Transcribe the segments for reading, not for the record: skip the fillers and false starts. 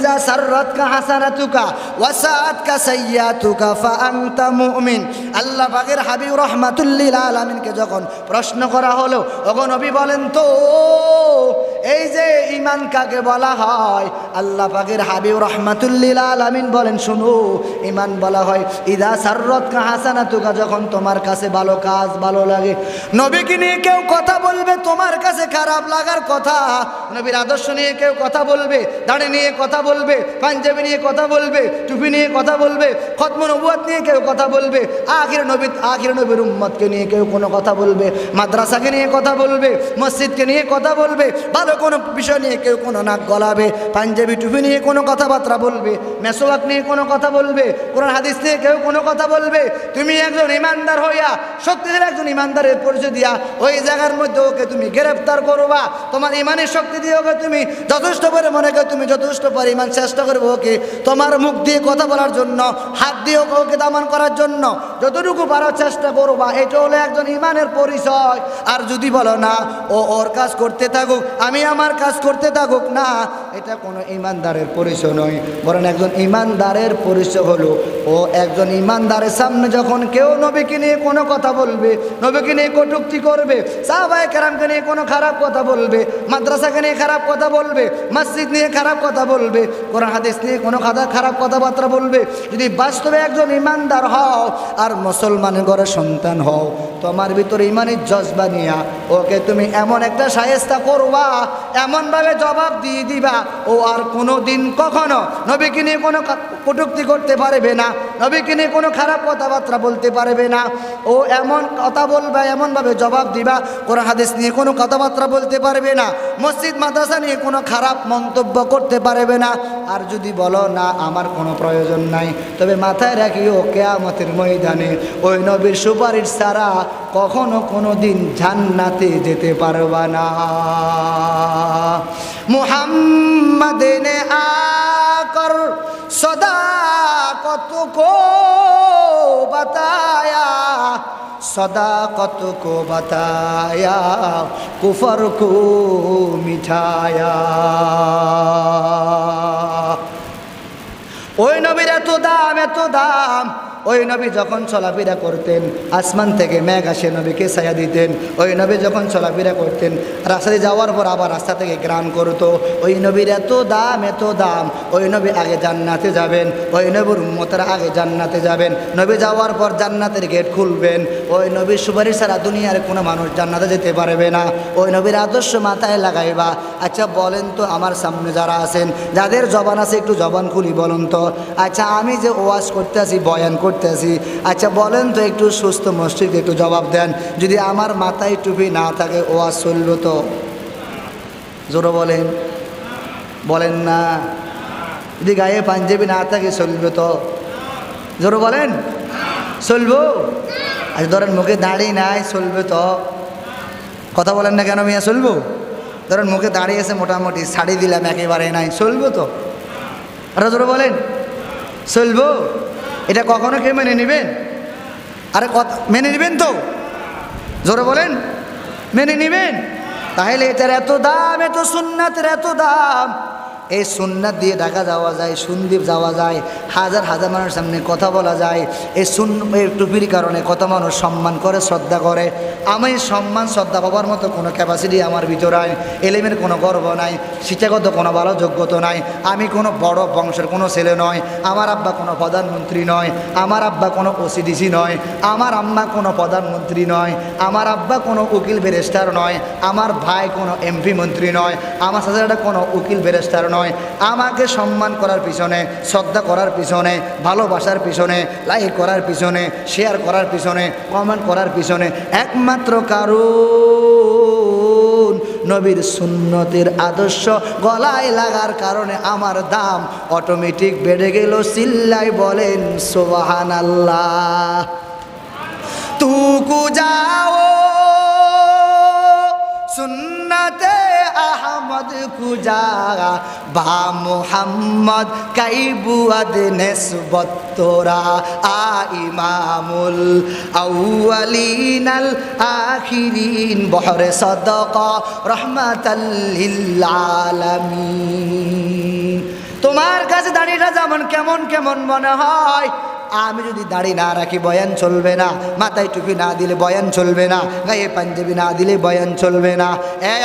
ইযা সাররাতকা হাসানাতুকা ওয়া সাআতকা সাইয়্যাতুকা ফাআনতা মুমিন। আল্লাহ পাকের হাবিব রাহমাতুল লিল আলামিনকে যখন প্রশ্ন করা হলো, ওগো নবী বলেন তো এই যে ঈমান কাকে বলা হয়? আল্লাহ পাকের হাবিব রাহমাতুল লিল আলামিন বলেন, শুনো, ঈমান বলা হয় ইযা সাররাতকা হাসানাতুকা, যখন তোমার কাছে ভালো কাজ ভালো লাগে। নবীকে নিয়ে কেউ কথা বলবে, তোমার কাছে খারাপ লাগার কথা। নবীর আদর্শ নিয়ে কেউ কথা বলবে, দাড়ি নিয়ে কথা বলবে, পাঞ্জাবি নিয়ে কথা বলবে, টুপি নিয়ে কথা বলবে, খতমে নবুয়ত নিয়ে কেউ কথা বলবে, আখির নবীর উম্মতকে নিয়ে কেউ কোনো কথা বলবে, মাদ্রাসাকে নিয়ে কথা বলবে, মসজিদকে নিয়ে কথা বলবে, ভালো কোনো বিষয় নিয়ে কেউ কোনো নাক গলাবে, পাঞ্জাবি টুপি নিয়ে কোনো কথাবার্তা বলবে, মেসওয়াক নিয়ে কোনো কথা বলবে, কোরআন হাদিস নিয়ে কেউ কোনো কথা বলবে। তুমি একজন ইমানদার হইয়া, শক্তিশালী একজন ইমানদারের পরিচয় দিয়া ওই জায়গার মধ্যে ওকে তুমি গ্রেফতার করবা। তোমার ইমানের শক্তি দিয়ে ওকে তুমি যথেষ্ট পরিমাণে তুমি যথেষ্ট পরিমাণ চেষ্টা করবে ওকে তোমার মুখ দিয়ে কথা বলার জন্য, হাত দিয়ে ওকে দামান করার জন্য যতটুকু পারো চেষ্টা করবা। এটা হলো একজন ইমানের পরিচয়। আর যদি বলো না ও ওর কাজ করতে থাকুক, আমি আমার কাজ করতে থাকুক, না, এটা কোনো ইমানদারের পরিচয় নয়। বরং একজন ইমানদারের পরিচয় হলো ও একজন ইমানদারের সামনে যখন কেউ নবীকে নিয়ে কোনো কথা বলবে, নবীকে নিয়ে কটূক্তি করবে, সাহাবায়ে কেরামকে নিয়ে কোনো খারাপ কথা বলবে, মাদ্রাসাকে নিয়ে খারাপ কথা বলবে, মসজিদ নিয়ে খারাপ কথা বলবে, কোরআন হাদিস নিয়ে কোনো খারাপ কথাবার্তা বলবে, যদি বাস্তবে একজন ইমানদার হও আর মুসলমানের ঘরে সন্তান হও, তোমার ভিতরে ইমানের জজবা নিয়া ওকে তুমি এমন একটা শায়েস্তা করবা, এমনভাবে জবাব দিয়ে দিবা ও আর কোনো দিন কখনো নবীকে নিয়ে কোনো কটূক্তি করতে পারবে না, নবীকে নিয়ে কোনো খারাপ কথাবার্তা বলতে পারবে না। ও এমন কথা বলবা, এমনভাবে জবাব দিবা, কোরআন হাদিস নিয়ে কোনো কথাবার্তা বলতে পারবে না, মসজিদ মাদ্রাসা নিয়ে কোনো খারাপ মন্তব্য করতে পারবে না। আর যদি বলো না আমার কোনো প্রয়োজন নাই, তবে মাথায় রাখিও কিয়ামতের ময়দানে ওই নবীর সুপারিশ ছাড়া কখনো কোনো দিন জান্নাতে যেতে পারবা না। মুহাম্মাদিন আকর सदाकत को बताया, सदाकत को बताया, कुफर को मिठाया। ওই নবীর এত দাম, ওই নবী যখন চলাফেরা করতেন আসমান থেকে মেঘ আসে নবীকে ছায়া দিতেন। ওই নবী যখন চলাফেরা করতেন রাস্তায় যাওয়ার পর আবার রাস্তা থেকে গ্রাণ করতো। ওই নবীর এত দাম, ওই নবী আগে জান্নাতে যাবেন, ওই নবীর উম্মতেরা আগে জান্নাতে যাবেন। নবী যাওয়ার পর জান্নাতের গেট খুলবেন, ওই নবীর সুপারিশ ছাড়া দুনিয়ার কোনো মানুষ জান্নাতে যেতে পারবে না। ওই নবীর আদর্শ মাথায় লাগাইবা। আচ্ছা বলেন তো আমার সামনে যারা আছেন, যাদের জবান আছে একটু জবান খুলি বলুন তো। আচ্ছা আমি যে ওয়াজ করতে আসি, বয়ান করতে আসি, আচ্ছা বলেন তো একটু সুস্থ মস্তিষ্কে একটু জবাব দেন, যদি আমার মাথায় টুপি না থাকে ওয়াজ চলবে তো? জোরে বলেন না। যদি গায়ে পাঞ্জাবি না থাকে চলবে তো? জোরে বলেন, চলবো? আচ্ছা ধরেন মুখে দাড়ি নাই, চলবে তো? কথা বলেন না কেন মিয়া, চলবো? ধরেন মুখে দাঁড়িয়ে আছে মোটামুটি, শাড়ি দিলাম একেবারে নাই, চলবে তো? আরে জোরে বলেন, চলবো? এটা কখনো কেউ মেনে নেবেন? আরে কথা মেনে নেবেন তো? জোরে বলেন, মেনে নেবেন? তাহলে এটার এত দাম, এত সুন্নাতের এত দাম। এই সুন্নাত দিয়ে ঢাকা যাওয়া যায়, সন্দ্বীপ যাওয়া যায়, হাজার হাজার মানুষের সামনে কথা বলা যায়। এই টুপির কারণে কত মানুষ সম্মান করে, শ্রদ্ধা করে। আমি সম্মান শ্রদ্ধা পাবার মতো কোনো ক্যাপাসিটি আমার ভিতরে নাই, এলেমের কোনো গর্ব নাই, শিক্ষাগত কোনো ভালো যোগ্যতা নাই, আমি কোনো বড় বংশের কোনো ছেলে নয়, আমার আব্বা কোনো প্রধানমন্ত্রী নয়, আমার আব্বা কোনো ওসিডিসি নয়, আমার আম্মা কোনো প্রধানমন্ত্রী নয়, আমার আব্বা কোনো উকিল ব্যারিস্টার নয়, আমার ভাই কোনো এমপি মন্ত্রী নয়, আমার সাথে কোনো উকিল ব্যারিস্টার নয়। আমাকে সম্মান করার পিছনে, শ্রদ্ধা করার পিছনে, ভালোবাসার পিছনে, লাইক করার পিছনে, শেয়ার করার পিছনে, কমেন্ট করার পিছনে একমাত্র কারণ নবীর সুন্নতের আদর্শ গলায় লাগার কারণে আমার দাম অটোমেটিক বেড়ে গেল। চিল্লাই বলেন সুবহানাল্লাহ। তুকু যাও সুন্নতে আহমদ কুজা বা মুহাম্মদ কাইবুয়াদ নেসবত তোরা আ ইমামুল আউয়ালিন আল আখিরিন বহরে সাদাকা রাহমাতাল লিল আলামিন। তোমার কাছে দাড়িটা যেমন কেমন কেমন মনে হয়, আমি যদি দাড়ি না রাখি বয়ান চলবে না, মাথায় টুপি না দিলে বয়ান চলবে না, গায়ে পাঞ্জাবি না দিলে বয়ান চলবে না।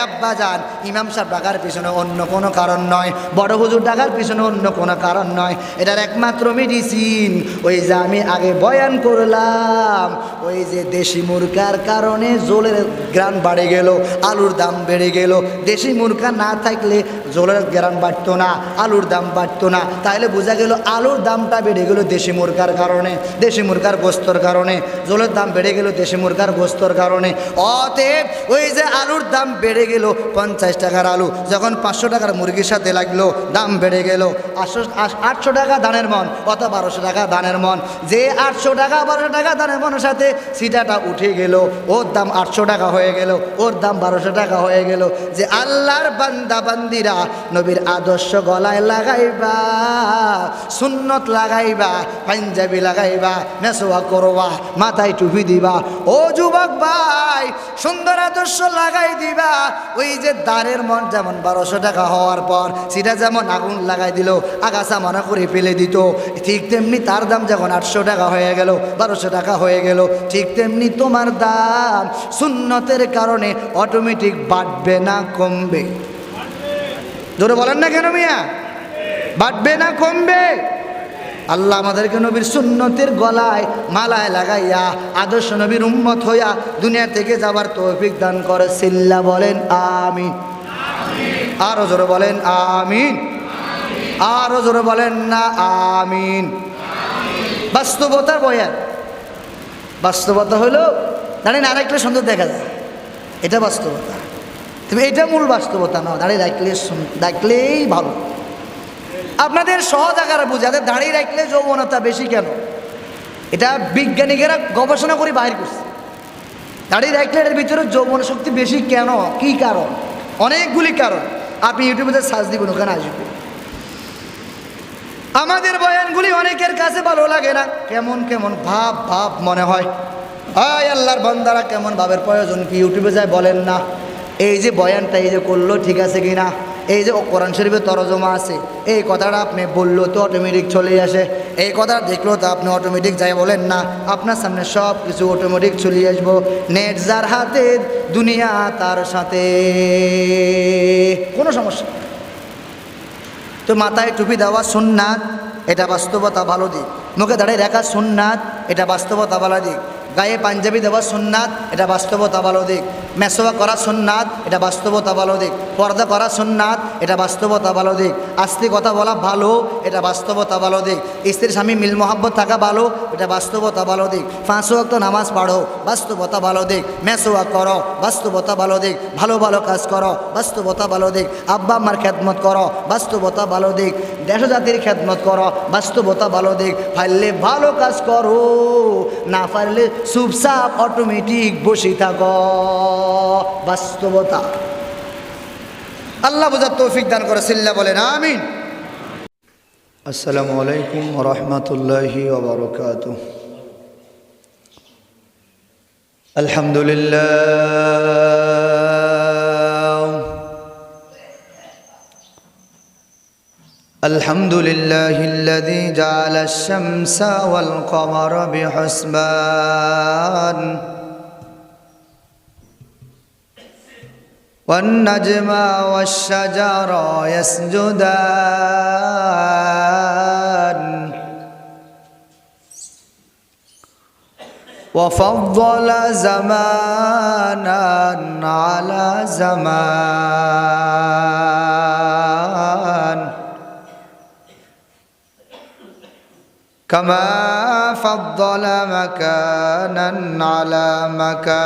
আব্বা যান, ইমাম সাহেব ডাকার পিছনে অন্য কোনো কারণ নয়, বড় হুজুর ডাকার পিছনে অন্য কোনো কারণ নয়, এটার একমাত্র মেডিসিন ওই যে আমি আগে বয়ান করলাম, ওই যে দেশি মুরগার কারণে জোলের গ্রান বাড়ে গেল, আলুর দাম বেড়ে গেল। দেশি মুরগা না থাকলে জোলের গ্রান বাড়তো না, আলুর দাম বাড়তো না। তাহলে বোঝা গেল আলুর দামটা বেড়ে গেল দেশি মুরগার কারণে, দেশি মুরগার গোস্তর কারণে। জোলের দাম বেড়ে গেল দেশি মুরগার গোস্তর কারণে। অতএব ওই যে আলুর দাম বেড়ে গেল, 50 টাকার আলু যখন 500 টাকার মুরগির সাথে লাগলো, দাম বেড়ে গেল 800 টাকা দানের মন, অত 1200 টাকা দানের মন। যে 800 টাকা 1200 টাকা দানের মনের সাথে সিটাটা উঠে গেল, ওর দাম 800 টাকা হয়ে গেল, ওর দাম 1200 টাকা হয়ে গেল। যে আল্লাহর বান্দা বান্দিরা নবীর আদর্শ গলায় লাগাইবা, সুন্নত লাগাইবা, পাঞ্জাবি লাগাইবা, মেসোয়া করবা, মাথায় টুপি দিবা, ও যুবক ভাই সুন্দর আদর্শ লাগাই দিবা। ওই যে দানের মন যেমন 1200 টাকা হওয়ার পর সেটা যেমন আগুন লাগাই দিল, আগাছা মনে করে ফেলে দিত, ঠিক তেমনি তার দাম যখন 800 টাকা হয়ে গেল, 1200 টাকা হয়ে গেল, ঠিক তেমনি তোমার দাম সুন্নতের কারণে অটোমেটিক বাড়বে না কমবে? জোরে বলেন না কেন মিয়া? বাড়বে না কমবে? আল্লাহ আমাদেরকে নবীর সুন্নতের গলায় মালায় লাগাইয়া আদর্শ নবীর উম্মত হইয়া দুনিয়া থেকে যাবার তৌফিক দান করে। সিল্লা বলেন আমিন। আরো জোরে বলেন আমিন। আরো জোরে বলেন না আমিন। বাস্তবতার বয়ান, বাস্তবতা হলো দাঁড়িয়ে না রাখলে সুন্দর দেখা যায়, এটা বাস্তবতা। তবে এটা মূল বাস্তবতা না, দাঁড়িয়ে রাখলেই ভালো। আপনাদের সহজ আকারে বুঝাতে দাঁড়িয়ে রাখলে যৌবনতা বেশি কেন, এটা বিজ্ঞানীরা গবেষণা করে বাইর করছে। দাঁড়িয়ে রাখলে এর ভিতরে যৌবন শক্তি বেশি কেন, কি কারণ? অনেকগুলি কারণ। আপনি ইউটিউবে সার্চ দিবেন, ওখানে আসবে। আমাদের বয়ানগুলি অনেকের কাছে ভালো লাগে না, কেমন কেমন ভাব ভাব মনে হয়। আল্লাহর বান্দারা কেমন ভাবের প্রয়োজন কি ইউটিউবে যায় বলেন না। এই যে বয়ানটা এই যে করলো ঠিক আছে কি না, এই যে কোরআন শরীফে তরজমা আছে, এই কথাটা আপনি বললো তো অটোমেটিক চলে আসে, এই কথা দেখলো তো আপনি অটোমেটিক যাই বলেন না, আপনার সামনে সব কিছু অটোমেটিক চলে আসবো। নেট যার হাতে দুনিয়া তার সাথে, কোনো সমস্যা। তো মাথায় টুপি দেওয়া সুন্নাত, এটা বাস্তবতা ভালো দিক। মুখে দাঁড়িয়ে রাখা সুন্নাত, এটা বাস্তবতা ভালো দিক। গায়ে পাঞ্জাবি দেওয়া সুন্নাত, এটা বাস্তবতা ভালো দিক। মেসোয়া করা সুন্নাত, এটা বাস্তবতা ভালো দিক। পর্দা করা সুন্নাত, এটা বাস্তবতা ভালো দিক। আস্তে কথা বলা ভালো, এটা বাস্তবতা ভালো দিক। স্ত্রীর স্বামী মিল মোহাব্বত থাকা ভালো, এটা বাস্তবতা ভালো দিক। 5 ওয়াক্ত নামাজ পড়ো, বাস্তবতা ভালো দিক। মেসোয়া করো, বাস্তবতা ভালো দিক। ভালো ভালো কাজ করো, বাস্তবতা ভালো দিক। আব্বা আম্মার খেদমত করো, বাস্তবতা ভালো দিক। দেশ জাতির খেদমত করো, বাস্তবতা ভালো দিক। পারলে ভালো কাজ করো, না পারলে চুপচাপ অটোমেটিক বসে থাকো, বাস্তবতা। আল্লাহ বুঝার তৌফিক দান করে। সিল্লা বলেন আমিন। আসসালামু আলাইকুম ওয়া রাহমাতুল্লাহি ওয়া বারাকাতুহু। আলহামদুলিল্লাহিল্লাযী জাআলা আশ-শামসা ওয়াল কমারা বিহুসবান والنجم والشجر يسجدان وفضل زمانا على زمان كما فضل مكانا على مكان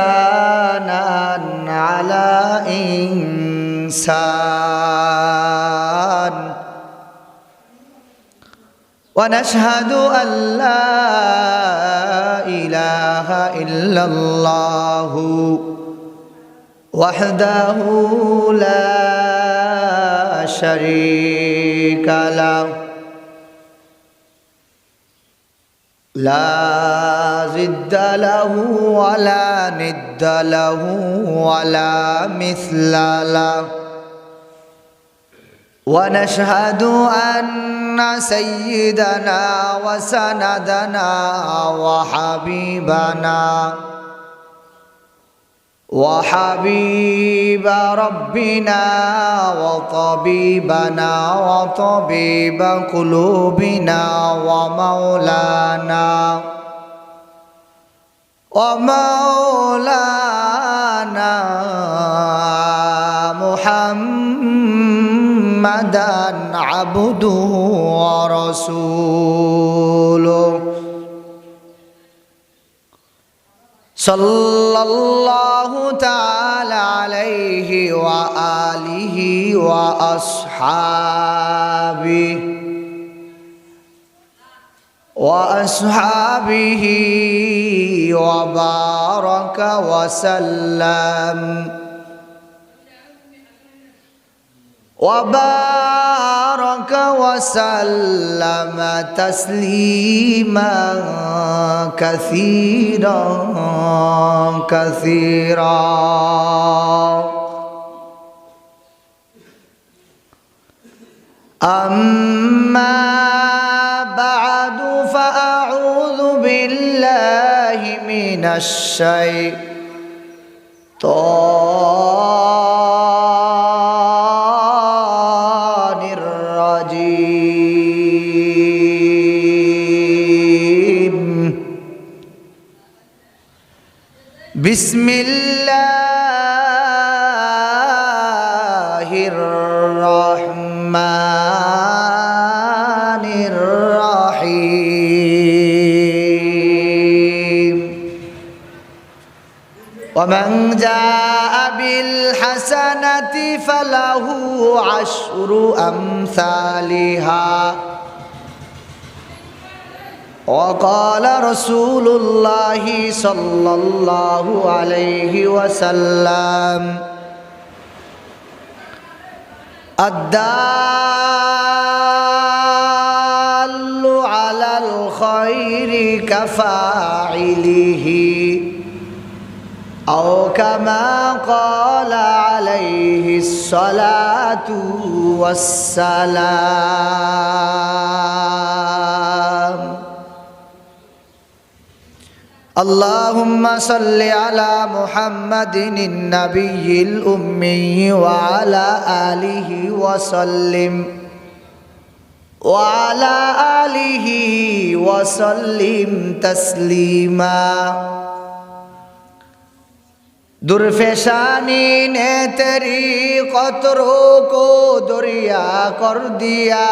وإنسانا على إنسان ونشهد أن لا إله إلا الله وحده لا شريك له لا ضد له ولا ند له ولا مثل له ونشهد أن سيدنا وسندنا وحبيب ربنا وطبيبنا وطبيب قلوبنا ومولانا محمدا عبده ورسوله صلى الله تعالى عليه وآله وأصحابه وبارك وسلم تسليما كثيرا أما بعد فأعوذ بالله من الشيطان الرجيم بسم الله الرحمن الرحيم ومن جاء بالحسنة فله عشر أمثالها وقال رسول الله صلى الله عليه وسلم الدال على الخير كفاعله أو كما قال عليه الصلاة والسلام اللهم صل على محمد النبي الأمي وعلى آله وسلم تسليما दुर्फेशानी ने तेरी कतरों को दरिया कर दिया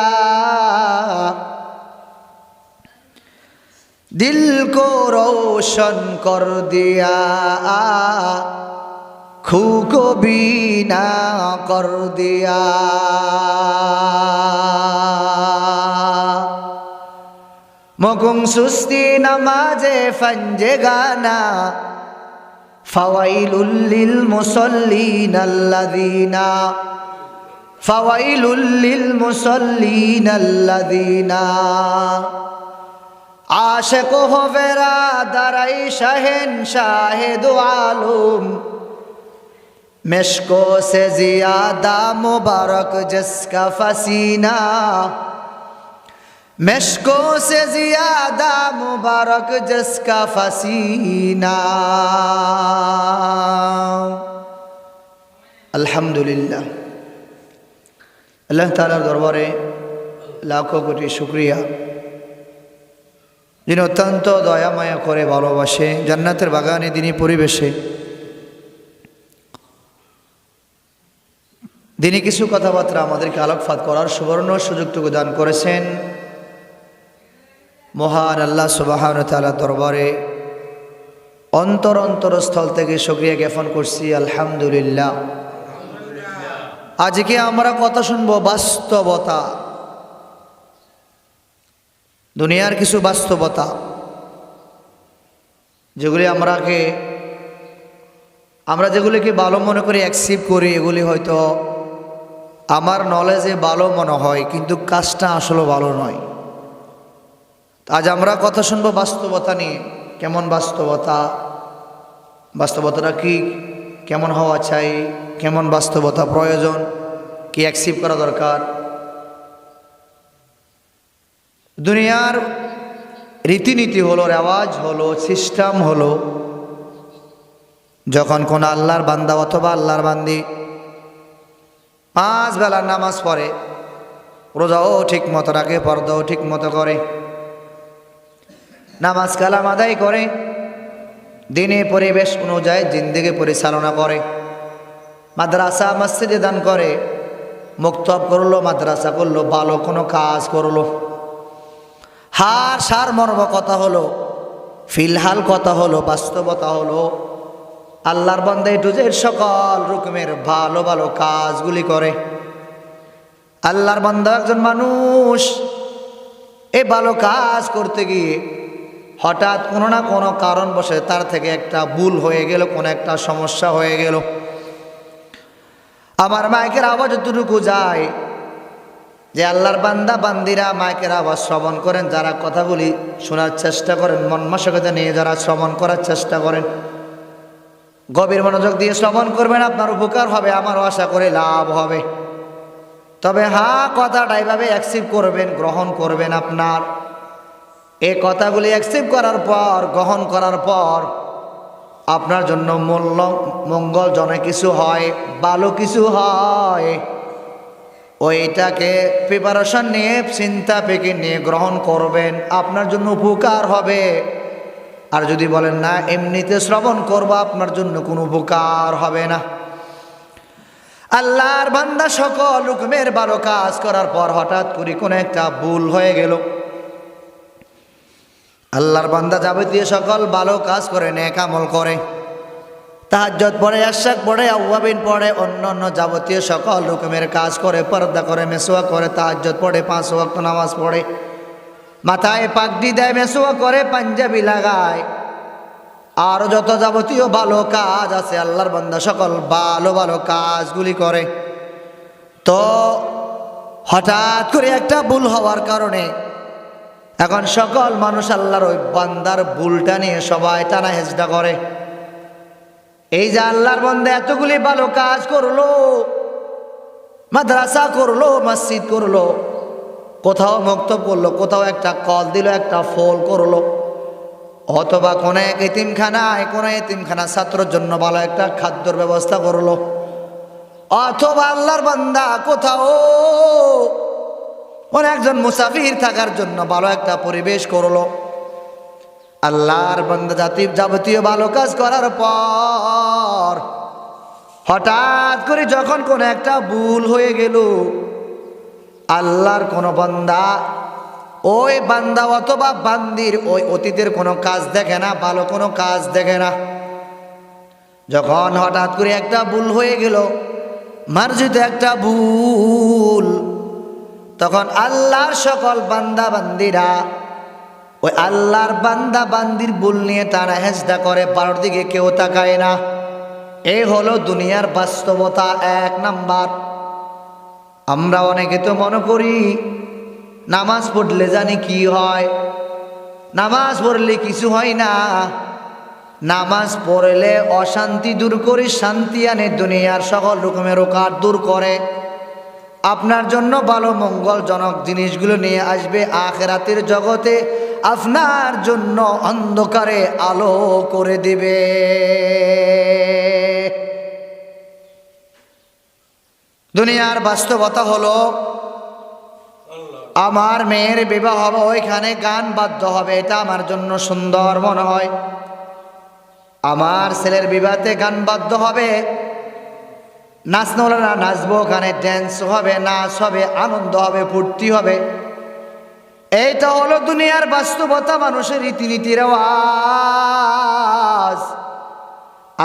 दिल को रोशन कर दिया खू को बीना कर दिया मकुम सुस्ती नमाजे फंजे गाना فويل للمصلين الذين عاشق हो वेरा दराई शहंशाह दो आलम मिश्को से ज़ियादा मुबारक जिसका फसीना मिश्कों से ज़ियादा मुबारक जिसका फसीना अल्हम्दुलिल्लाह अल्लाह ताआलार दरबारे लाखों कोटी शुक्रिया যিনি অত্যন্ত দয়া মায়া করে ভালোবাসে জান্নাতের বাগানে দিনী পরিবেশে দিনী কিছু কথাবার্তা আমাদেরকে আলোকপাত করার সুবর্ণ সুযোগটুকু দান করেছেন মহান আল্লাহ সুবহানাহু ওয়া তাআলার দরবারে অন্তরস্থল থেকে শুকরিয়া জ্ঞাপন করছি আলহামদুলিল্লাহ। আজকে আমরা কথা শুনবো বাস্তবতা, দুনিয়ার কিছু বাস্তবতা যেগুলি আমরা যেগুলিকে ভালো মনে করি অ্যাকসেপ্ট করি, এগুলি হয়তো আমার নলেজে ভালো মনে হয় কিন্তু কাজটা আসলে ভালো নয়। আজ আমরা কথা শুনবো বাস্তবতা নিয়ে, কেমন বাস্তবতা, বাস্তবতাটা কি, কেমন হওয়া চাই, কেমন বাস্তবতা প্রয়োজন, কি অ্যাকসেপ্ট করা দরকার। দুনিয়ার রীতিনীতি হলো, রেওয়াজ হলো, সিস্টেম হলো, যখন কোন আল্লাহর বান্দা অথবা আল্লাহর বান্দি 5 বেলার নামাজ পড়ে, রোজাও ঠিক মতো রাখে, পর্দাও ঠিক মতো করে, নামাজ কালাম আদায় করে, দিনে পরিবেশ অনুযায়ী জিন্দেগি পরিচালনা করে, মাদ্রাসা মসজিদে দান করে, মুক্তব করলো, মাদ্রাসা করলো, ভালো কোনো কাজ করলো, হার সার মর্ম কথা হলো, ফিলহাল কথা হলো, বাস্তবতা হলো আল্লাহর বান্দা একটু যে সকল রকমের ভালো ভালো কাজগুলি করে। আল্লাহর বান্দা একজন মানুষ এই ভালো কাজ করতে গিয়ে হঠাৎ কোনো না কোনো কারণবশে তার থেকে একটা ভুল হয়ে গেল, কোনো একটা সমস্যা হয়ে গেল। আমার মাইকের আওয়াজ যতটুকু যায় যে আল্লাহর বান্দা বান্দিরা মাইকের আওয়াজ শ্রবণ করেন, যারা কথাগুলি শোনার চেষ্টা করেন, মন মানসিকতা নিয়ে যারা শ্রবণ করার চেষ্টা করেন, গভীর মনোযোগ দিয়ে শ্রবণ করবেন, আপনার উপকার হবে, আমারও আশা করে লাভ হবে। তবে হ্যাঁ, কথাটা এইভাবে অ্যাকসেপ্ট করবেন, গ্রহণ করবেন। আপনার এই কথাগুলি অ্যাকসেপ্ট করার পর, গ্রহণ করার পর আপনার জন্য মঙ্গলজনক কিছু হয়, ভালো কিছু হয়, ওইটাকে প্রিপারেশন নিয়ে, চিন্তা পেকে নিয়ে গ্রহণ করবেন, আপনার জন্য উপকার হবে। আর যদি বলেন না এমনিতে শ্রবণ করবো, আপনার জন্য কোনো উপকার হবে না। আল্লাহর বান্দা সকল রকমের ভালো কাজ করার পর হঠাৎ করে কোনো একটা ভুল হয়ে গেল। আল্লাহর বান্দা যাবতীয় সকল ভালো কাজ করে, নেক আমল করে, তাহাজ্জুদ পড়ে, ইশরাক পড়ে, আওয়াবিন পড়ে, অন্য যাবতীয় সকল রকমের কাজ করে, পর্দা করে, মেসওয়াক করে, তাহাজ্জুদ পড়ে, 5 ওয়াক্ত নামাজ পড়ে, মাথায় পাগড়ি দেয়, মেসওয়াক করে, পাঞ্জাবি লাগায়, আর যত যাবতীয় ভালো কাজ আছে আল্লাহর বান্দা সকল ভালো ভালো কাজগুলি করে। তো হঠাৎ করে একটা ভুল হওয়ার কারণে এখন সকল মানুষ আল্লাহর ওই বান্দার ভুলটা নিয়ে সবাই টানা হেঁচড়া করে। এই যে আল্লাহর বান্দা এতগুলি ভালো কাজ করলো, মাদ্রাসা করলো, মসজিদ করলো, কোথাও মক্তব করলো, কোথাও একটা কল দিল, একটা ফল করলো, অথবা কোনো এক এতিমখানায়, কোনো এতিমখানা ছাত্রের জন্য ভালো একটা খাদ্যর ব্যবস্থা করলো, অথবা আল্লাহর বান্দা কোথাও একজন মুসাফির থাকার জন্য ভালো একটা পরিবেশ করলো। আল্লাহর বান্দা যাবতীয় ভালো কাজ করার পর হঠাৎ করে যখন কোনো একটা ভুল হয়ে গেল, আল্লাহর কোনো বান্দা ওই বান্দা অথবা বান্দির ওই অতীতের কোনো কাজ দেখে না, ভালো কোনো কাজ দেখে না। যখন হঠাৎ করে একটা ভুল হয়ে গেল, মার্জিত একটা ভুল, তখন আল্লাহর সকল বান্দা বান্দিরা ওই আল্লাহর বান্দা বান্দির ভুল নিয়ে টানা হেঁচড়া করে, পারোর দিকে কেউ তাকায় না। এই হলো দুনিয়ার বাস্তবতা 1 নাম্বার। আমরা অনেকে তো মনে করি নামাজ পড়লে জানি কি হয়, নামাজ পড়লে কিছু হয় না। নামাজ পড়লে অশান্তি দূর করে, শান্তি আনে, দুনিয়ার সকল রকমের রোকার দূর করে, আপনার জন্য ভালো মঙ্গলজনক জিনিসগুলো নিয়ে আসবে। আখিরাতের জগতে আপনার জন্য অন্ধকারে আলো করে দিবে। দুনিয়ার বাস্তবতা হলো আমার মেয়ের বিবাহ হবে, ওইখানে গান বাদ্য হবে, এটা আমার জন্য সুন্দর মনে হয়। আমার ছেলের বিবাহে গান বাদ্য হবে, নাচনোরা নাচবো, ওখানে ড্যান্স হবে, নাচ হবে, আনন্দ হবে, ফুর্তি হবে। এইটা হলো দুনিয়ার বাস্তবতা, মানুষের রীতিনীতির আওয়াজ।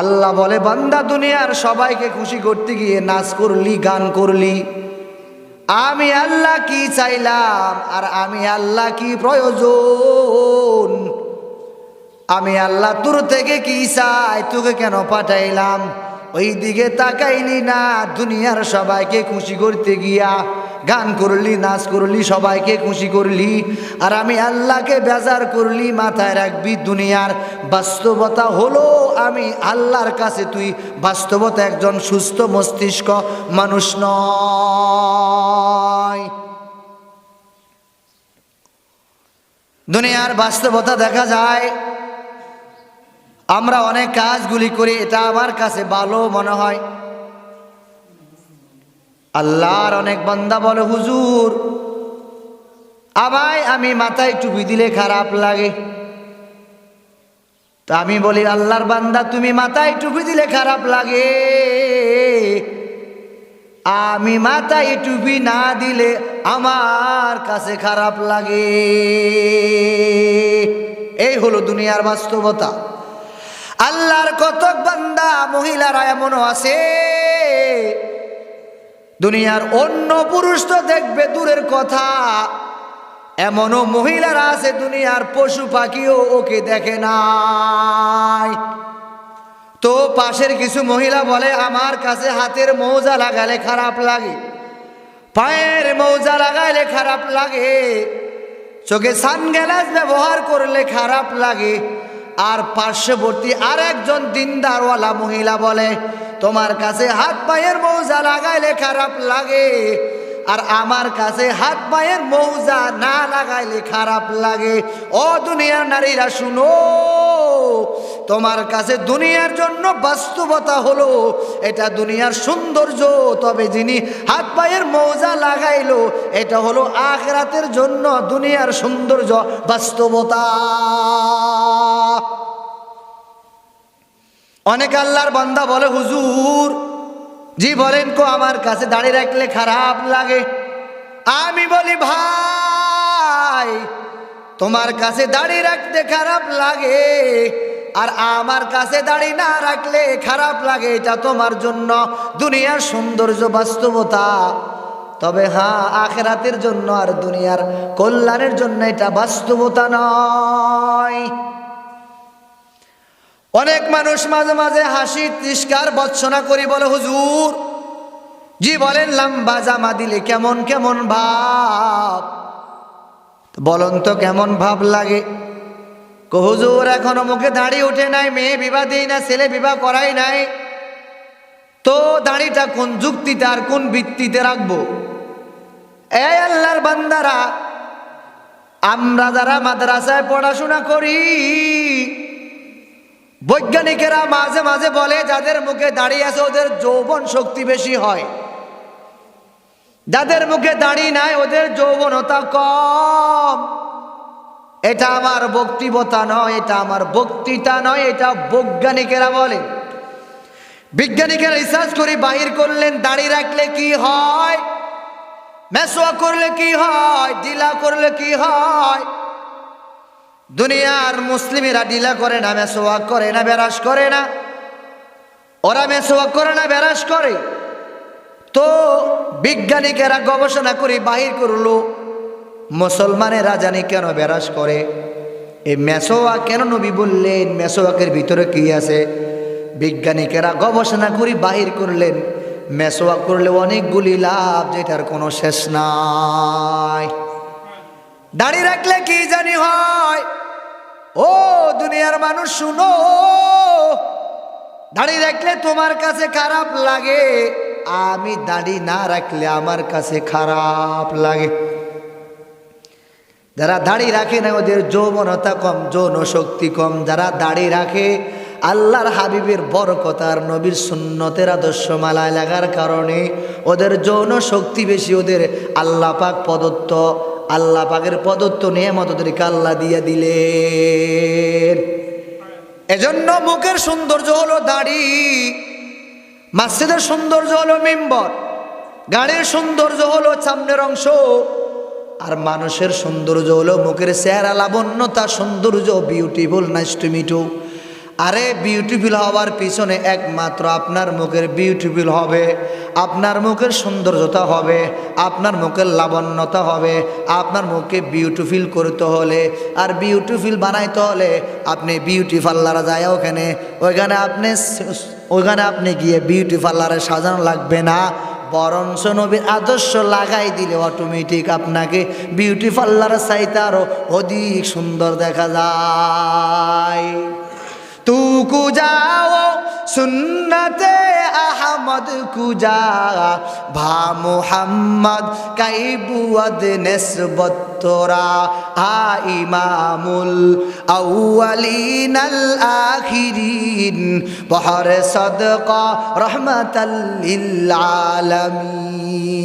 আল্লাহ বলে, বান্দা দুনিয়ার সবাইকে খুশি করতে গিয়ে নাচ করলি, গান করলি, আমি আল্লাহ কি চাইলাম আর আমি আল্লাহ কি প্রয়োজন, আমি আল্লাহ তোর থেকে কি চাই, তোকে কেন পাঠাইলাম, ওই দিকে তাকাইলি না। দুনিয়ার সবাইকে খুশি করতে গিয়া গান করলি, নাচ করলি, সবাইকে খুশি করলি, আর আমি আল্লাহকে বেজার করলি। মাথায় রাখবি দুনিয়ার বাস্তবতা হলো আমি আল্লাহর কাছে তুই বাস্তবতা একজন সুস্থ মস্তিষ্ক মানুষ নয়। দুনিয়ার বাস্তবতা দেখা যায়, আমরা অনেক কাজগুলি করি, এটা আমার কাছে ভালো মনে হয়। আল্লাহর অনেক বান্দা বলে, হুজুর আমায় আমি মাথায় টুপি দিলে খারাপ লাগে। তো আমি বলি, আল্লাহর বান্দা তুমি মাথায় টুপি দিলে খারাপ লাগে, আমি মাথায় টুপি না দিলে আমার কাছে খারাপ লাগে। এই হলো দুনিয়ার বাস্তবতা। আল্লাহর কতক বান্দা মহিলারা এমনও আছে, দুনিয়ার অন্য পুরুষ তো দেখবে দূরের কথা, এমনও মহিলারা আছে দুনিয়ার পশু পাখিও ওকে দেখে নাই। তো পাশের কিছু মহিলা বলে, আমার কাছে হাতের মৌজা লাগালে খারাপ লাগে, পায়ের মৌজা লাগাইলে খারাপ লাগে, চোখে সানগ্লাস ব্যবহার করলে খারাপ লাগে। আর পার্শ্ববর্তী আর একজন দিনদারওয়ালা মহিলা বলে, তোমার কাছে হাত পায়ের মৌজা লাগাইলে খারাপ লাগে, আর আমার কাছে হাত পায়ের মৌজা না লাগাইলে খারাপ লাগে। ও দুনিয়ার নারীরা শুনো, তোমার কাছে দুনিয়ার জন্য বাস্তবতা হলো এটা দুনিয়ার সৌন্দর্য, তবে যিনি হাত পায়ের মৌজা লাগাইলো এটা হলো আখিরাতের জন্য দুনিয়ার সৌন্দর্য, বাস্তবতা। অনেক আল্লাহর বান্দা বলে, হুজুর জি বলেন কো, আমার কাছে দাড়ি রাখলে খারাপ লাগে। আমি বলি, ভাই তোমার কাছে দাড়ি রাখতে খারাপ লাগে আর আমার কাছে দাড়ি না রাখলে খারাপ লাগে, এটা তোমার জন্য দুনিয়ার সৌন্দর্য, বাস্তবতা। তবে হ্যাঁ, আখিরাতের জন্য আর দুনিয়ার কল্যাণের জন্য এটা বাস্তবতা নয়। অনেক মানুষ মাঝে মাঝে হাসি তিরস্কার বর্ষনা করি, বলে হুজুর জি বলেন লম্বা জামা দিলে কেমন কেমন ভাব, বলুন তো কেমন ভাব লাগে? হুজুর এখনো মুখে দাড়ি উঠে নাই, মেয়ে বিবাহ দিই না, ছেলে বিবাহ করাই নাই, তো দাড়িটা কোন যুক্তিতে আর কোন ভিত্তিতে রাখবো? এই আল্লাহর বান্দারা, আমরা যারা মাদ্রাসায় পড়াশোনা করি, বৈজ্ঞানিকেরা মাঝে মাঝে বলে যাদের মুখে দাড়ি আছে ওদের যৌবন শক্তি বেশি হয়, যাদের মুখে দাড়ি নাই ওদের যৌবনতা কম। এটা আমার বক্তব্যতা নয়, এটা আমার বক্তৃতা নয়, এটা বৈজ্ঞানিকেরা বলে। বিজ্ঞানিকেরা রিসার্চ করে বাহির করলেন দাড়ি রাখলে কি হয়, মেসওয়াক করলে কি হয়, ডিলা করলে কি হয়। দুনিয়ার মুসলিমেরা ডিলা করে না, মেসওয়াক করে না, বেরাস করে না। ওরা মেসওয়াক করে না, বেরাস করে। তো বিজ্ঞানিকেরা গবেষণা করে বাহির করলো মুসলমানেরা জানি কেন বেরাস করে, এই মেসওয়াক কেন নবী বললেন, মেসওয়াকের ভিতরে কি আছে। বিজ্ঞানিকেরা গবেষণা করে বাহির করলেন মেসওয়াক করলে অনেকগুলি লাভ, যেটার কোনো শেষ নাই। দাড়ি রাখলে কি জানি হয়, ও দুনিয়ার মানুষ শুনো, দাড়ি রাখলে তোমার কাছে খারাপ লাগে, আমি দাড়ি না রাখলে আমার কাছে খারাপ লাগে। যারা দাড়ি রাখে না ওদের যৌবনতা কম, যৌন শক্তি কম। যারা দাড়ি রাখে আল্লাহর হাবিবের বরকতার নবীর সুন্নতের আদর্শ মালায় লাগার কারণে ওদের যৌন শক্তি বেশি, ওদের আল্লাহ পাক প্রদত্ত, আল্লাহ পাকের প্রদত্ত নিয়ামত ওদেরকে আল্লাহ দিয়ে দিলেন। এজন্য মুখের সৌন্দর্য হলো দাড়ি, মসজিদের সৌন্দর্য হলো মিম্বর, গাড়ির সৌন্দর্য হলো সামনের অংশ, আর মানুষের সৌন্দর্য হলো মুখের চেহারা, লাবণ্যতা, সৌন্দর্য, beautiful, nice to meet you. আরে বিউটিফুল হওয়ার পিছনে একমাত্র আপনার মুখের বিউটিফুল হবে, আপনার মুখের সৌন্দর্যতা হবে, আপনার মুখের লাবণ্যতা হবে। আপনার মুখকে বিউটিফুল করতে হলে আর বিউটিফুল বানাইতে হলে আপনি বিউটি পার্লারে যায় ওইখানে আপনি গিয়ে বিউটি পার্লারে সাজানো লাগবে না, বরঞ্চ নবীর আদর্শ লাগাই দিলে অটোমেটিক আপনাকে বিউটি পার্লার চাইতে আরো অধিক সুন্দর দেখা যায়। তু কুজাও সুন্নতে আহমদ কুজা ভা মুহাম্মদ কাইবুয়াদ নিসবত তোরা আ ইমামুল আউয়ালিন আল আখিরিন বহর সদকা রহমাতাল লিল আলামিন।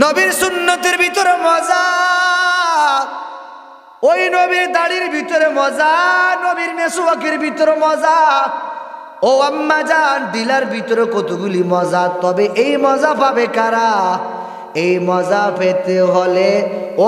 নবীর সুন্নতের ভিতরে মজা, ওই নবীর দাড়ির ভিতরে মজা, নবীর মেসওয়াকের ভিতরে মজা। ও আম্মা জান, দিলার ভিতরে কতগুলি মজা, তবে এই মজা পাবে কারা? এই মজা পেতে হলে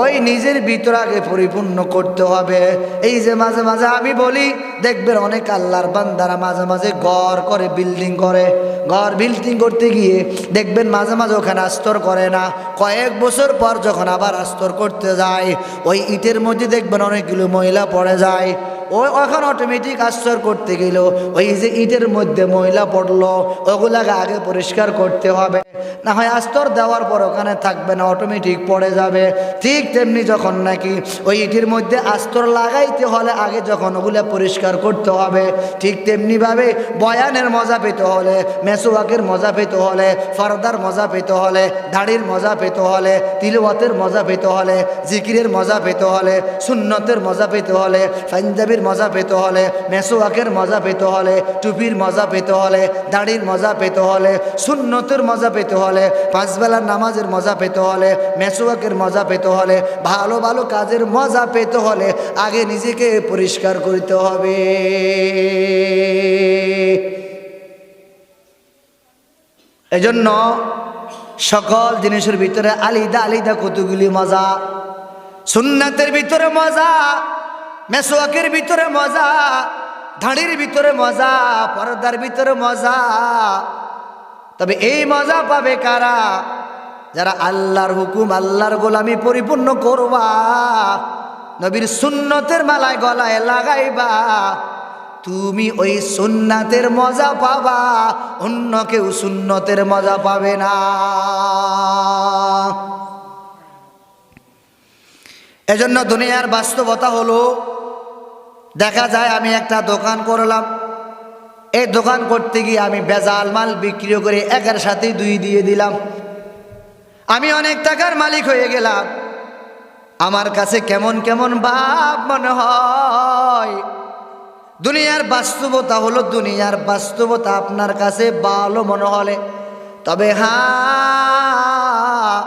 ওই নিজের ভিতর আগে পরিপূর্ণ করতে হবে। এই যে মাঝে মাঝে আমি বলি, দেখবেন অনেক আল্লাহর বান্দারা মাঝে মাঝে ঘর করে, বিল্ডিং করে, ঘর বিল্ডিং করতে গিয়ে দেখবেন মাঝে মাঝে ওখানে আস্তর করে না, কয়েক বছর পর যখন আবার আস্তর করতে যায়, ওই ইটের মধ্যে দেখবেন অনেকগুলো ময়লা পড়ে যায়। ওই এখন অটোমেটিক আস্তর করতে গেল ওই যে ইটের মধ্যে ময়লা পড়লো, ওগুলাকে আগে পরিষ্কার করতে হবে, না হয় আস্তর দেওয়ার পর ওখানে থাকবে না, অটোমেটিক পড়ে যাবে। ঠিক তেমনি যখন নাকি ওই ইটের মধ্যে আস্তর লাগাইতে হলে আগে যখন ওগুলা পরিষ্কার করতে হবে, ঠিক তেমনিভাবে বয়ানের মজা পেতে হলে, মেসওয়াকের মজা পেতে হলে, ফরদার মজা পেতে হলে, দাড়ির মজা পেতে হলে, তিলওয়াতের মজা পেতে হলে, জিকিরের মজা পেতে হলে, সুন্নতের মজা পেতে হলে, পাঞ্জাবির মজা পেতে হলে, মেসওয়াকের মজা পেতে হলে, টুপির মজা পেতে হলে, দাড়ির মজা পেতে হলে, সুন্নতের মজা পেতে হলে, পাঁচ বেলার নামাজের মজা পেতে হলে, মেসওয়াকের মজা পেতে হলে, ভালো ভালো কাজের মজা পেতে হলে আগে নিজেকে পরিষ্কার করতে হবে। এজন্য সকল জিনিসের ভিতরে আলিদা আলিদা কতগুলি মজা। সুন্নাতের ভিতরে মজা, মেসওয়াকের ভিতরে মজা, দাড়ির ভিতরে মজা, পর্দার ভিতরে মজা। তবে এই মজা পাবে কারা? যারা আল্লাহর হুকুম, আল্লাহর গোলামি পরিপূর্ণ করবা, নবীর সুন্নতের মালায় গলায় লাগাইবা, তুমি ওই সুন্নাতের মজা পাবা, অন্য কেউ সুন্নতের মজা পাবে না। এজন্য দুনিয়ার বাস্তবতা হলো, দেখা যায় আমি একটা দোকান করলাম, এই দোকান করতে গিয়ে আমি বেজাল মাল বিক্রি করে একের সাথে দুই দিয়ে দিলাম, আমি অনেক টাকার মালিক হয়ে গেলাম। আমার কাছে কেমন কেমন ভাব মনে হয়। দুনিয়ার বাস্তবতা হলো, দুনিয়ার বাস্তবতা আপনার কাছে ভালো মনে হলে, তবে হ্যাঁ,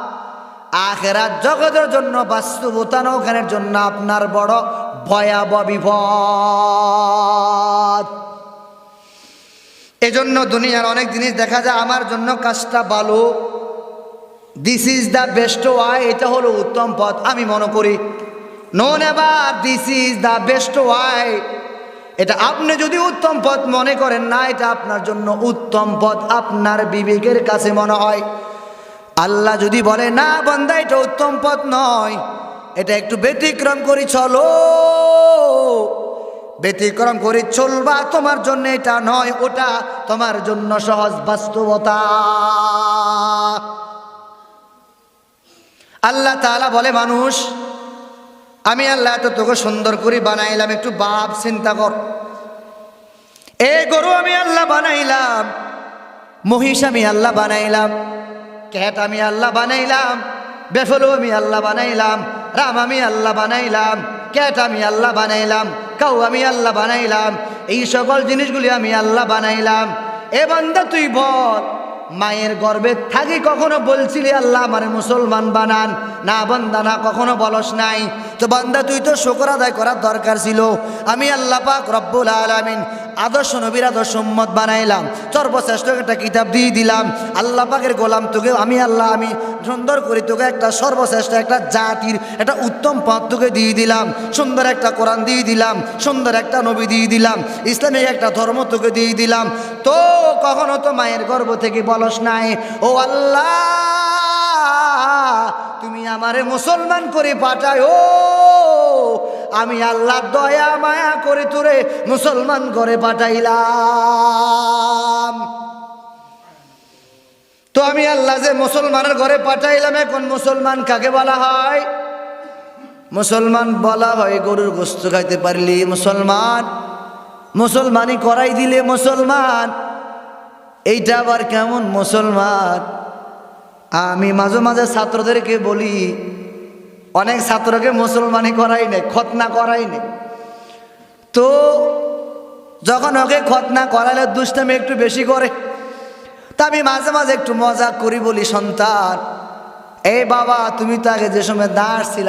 আখিরাত জগতের জন্য বাস্তবতা না, ওখানের জন্য আপনার বড় ভয়াবহ বিপদ। এজন্য দুনিয়ার অনেক জিনিস দেখা যায় আমার জন্য কাজটা ভালো, this is the best way, এটা হলো উত্তম পথ, আমি মনে করি। No never this is the best way, এটা আপনি যদি উত্তম পথ মনে করেন না, এটা আপনার জন্য উত্তম পথ আপনার বিবেকের কাছে মনে হয়। আল্লাহ যদি বলে না বান্দা এটা উত্তম পথ নয়, এটা একটু ব্যতিক্রম করে চলো, ব্যতিক্রম করে চলবা, তোমার জন্য এটা নয়, ওটা তোমার জন্য সহজ বাস্তবতা। আল্লাহ তাআলা বলে, মানুষ আমি আল্লাহ এত তোকে সুন্দর করে বানাইলাম, একটু ভাব চিন্তা কর। এই গরু আমি আল্লাহ বানাইলাম, মহিষ আমি আল্লাহ বানাইলাম, ক্যাট আমি আল্লাহ বানাইলাম, বেফলো আমি আল্লাহ বানাইলাম, রাম আমি আল্লাহ বানাইলাম, ক্যাট আমি আল্লাহ বানাইলাম, কাউ আমি আল্লাহ বানাইলাম, এই সকল জিনিসগুলি আমি আল্লাহ বানাইলাম। এ বান্দা তুই বল, মায়ের গর্ভে থাকি কখনো বলছিলি আল্লাহ আমারে মুসলমান বানান? না বান্দা, না, কখনো বলস নাই। তো বান্দা তুই তো শুকর আদায় করার দরকার ছিল। আমি আল্লাহ পাক রব্বুল আলামিন আদর্শ নবীর আদর্শ উম্মত বানাইলাম, সর্বশ্রেষ্ঠ একটা কিতাব দিয়ে দিলাম, আল্লাহ পাকের গোলাম তোকে আমি আল্লাহ, আমি সুন্দর করে তোকে একটা সর্বশ্রেষ্ঠ একটা জাতির একটা উত্তম পথ তোকে দিয়ে দিলাম, সুন্দর একটা কোরআন দিয়ে দিলাম, সুন্দর একটা নবী দিয়ে দিলাম, ইসলামিক একটা ধর্ম তোকে দিয়ে দিলাম। তো কখনো তো মায়ের গর্ভ থেকে বলস নাই ও আল্লাহ তুমি আমারে মুসলমান করে পাঠায়ো, আমি আল্লাহ দয়া মায়া করে তোরে মুসলমান করে পাঠাইলাম। তো আমি আল্লাহ যে মুসলমানের ঘরে পাঠাইলাম, এখন মুসলমান কাকে বলা হয়? মুসলমান বলা হয় গরুর গোশত খাইতে পারলি মুসলমান, মুসলমানি করাই দিলে মুসলমান। এইটা আবার কেমন মুসলমান? আমি মাঝে মাঝে ছাত্রদেরকে বলি, অনেক ছাত্রকে মুসলমানি করাই নেই, খতনা করাই নেই। তো যখন ওকে খতনা করালে দুষ্টামি একটু বেশি করে, তা আমি মাঝে মাঝে একটু মজা করি, বলি সন্তান, এই বাবা তুমি তো আগে যে সময় দাঁড় ছিল